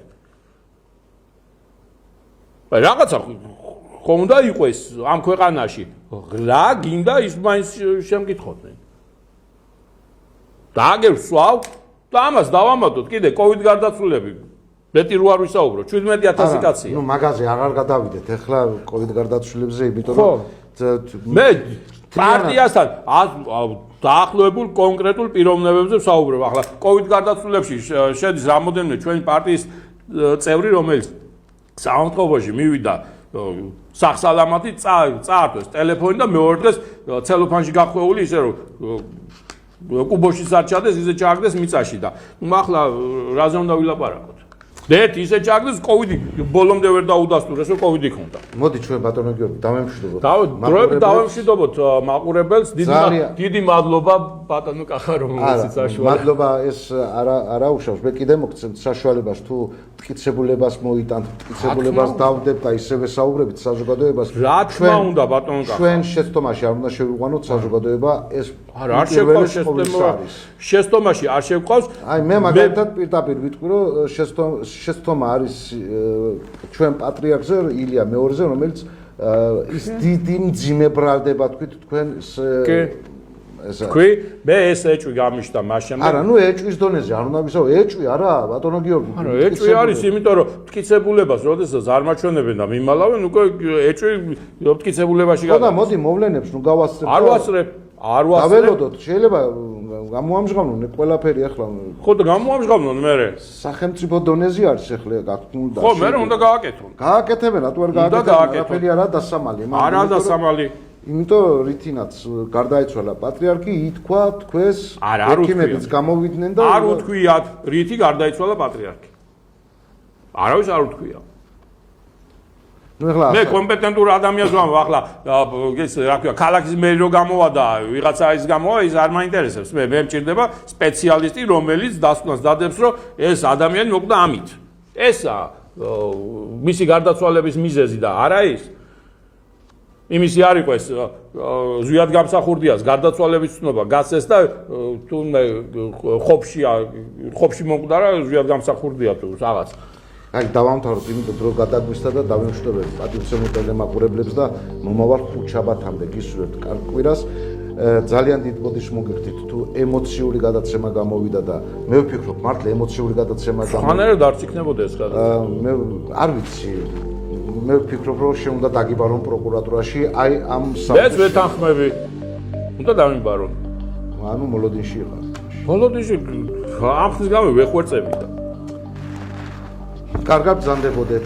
აი რაღაცა ხომ უნდა იყოს ამ ქვეყანაში. რა გინდა ის მაინც შემკითხოდნენ. და აგერ ვსვავ და ამას დავამატოთ კიდე COVID გარდაცვლილები. მეტი რო არ ვისაუბრო, 17000 კაცია. ნუ მაგაზე აღარ გადავიდეთ, ეხლა COVID გარდაცვლილებზე, იმიტომ რომ მე პარტიასთან დაახლოებულ კონკრეტულ პიროვნებებზე ვსაუბრობ. ახლა COVID გარდაცვლილებში შედის რამოდენიმე ჩვენი პარტიის წევრი, რომელიც საავადმყოფოში მივიდა სახსალამათი წაართვეს ტელეფონი და მეორე დღეს ცელოფანში გახვეული ისე რომ კუბოშიც არ ჩადეს, ისე ჩააგდეს მიწაში და ახლა რაზე უნდა ვილაპარაკოთ? ერთ ისე ჩააგდეს COVID ბოლომდე ვერ დაუდასტურეს, რომ COVID იქონდა. მოდი ჩვენ ბატონო გიორგი დავემშვიდობოთ. დროებით დავემშვიდობოთ მაყურებელს. დიდი მადლობა ბატონო კახა, რომელსაც საშუალება. მადლობა, ეს არა უშავს. მე კიდე მოგცემთ საშუალებას თუ მტკიცებულებას მოიტანთ, მტკიცებულებას დავდებთ და ისევე საუბრებით საზოგადოებას. რა თქმა უნდა ბატონო კახა. ჩვენ შეცდომაში არ უნდა შევიყვანოთ საზოგადოება ეს არ შევყავს შეცდომაში არ შევყავს. აი მე მაგალითად პირდაპირ ვიტყვი, რომ შეცდომა არის ჩვენ პატრიარქზე ილია მეორეზე, რომელიც ის დიდი მძიმე ბრალდება თქვენ თქვი მე ეს ეჭვი გამიშთა მას შემდეგ. არა, ნუ ეჭვის დონეზე არ უნდა ვისაუბროთ, ეჭვი არა, ბატონო გიორგი. არა, ეჭვი არის, იმიტომ რომ მტკიცებულებას როდესაც არ მაჩვენებენ და მიმალავენ, უკვე ეჭვი მტკიცებულებაში გადის. ხო და მოდი მოვლენებს ნუ გავასწრებ. არ ვასწრებ. დაველოდოთ, შეიძლება გამოამჟღავნონ ყველაფერი ახლა. ხო და გამოამჟღავნონ მე. სახელმწიფო დონეზე არის ახლა გაკეთდა. ხო, მე უნდა გააკეთონ. გააკეთებენ, რატო არ გააკეთებენ? არაფერი არა დასამალი. არა დასამალი. იმიტომ რითინაც გარდაიცვალა პატრიარქი, ითქვა თქვენს ექიმებიც გამოვიდნენ და არ უთქვიათ, რითი გარდაიცვალა პატრიარქი. არავის არ უთქვია. მე კომპეტენტურ ადამიანს ვამბობ, ახლა ეს რა ქვია, ქალაქის მერი რო გამოვა და ვიღაცა ის გამოვა, ის არ მაინტერესებს. მე მჭირდება სპეციალისტი, რომელიც დასკვნას დადებს, რომ ეს ადამიანი მოკვდა ამით. ესა მისი გარდაცვალების მიზეზი და არა ის. იმისი არ იყო ეს ზვიად გამსახურდიას გარდაცვალების ცნობა გასცეს და თუნდაც ხოფში მოკვდა რა ზვიად გამსახურდია თუ რაღაც. აი დავამთავროთ, იმიტომ დრო გადაგვისთა და დავემშვიდობებით პატივცემულ ტელემაყურებლებს და მომავალ ხუთშაბათამდე გისურვებთ კარგ კვირას. ძალიან დიდ ბოდიშს მოგიხდით თუ ემოციური გადაცემა გამოვიდა და მე ვფიქრობ მართლა ემოციური გადაცემა გამოვიდა. ხანერად არც იქნებოდა ეს გადაცემა. მე არ ვიცი. მე ვფიქრობ რომ უნდა დაგიბარონ პროკურატურაში აი ამ მეც ვეთანხმები. უნდა დამიბარონ. ანუ მოლოდინში ხარ. მოლოდინში ამ ხნის გამო ვეხვერწები და კარგად ბრძანდებოდეთ.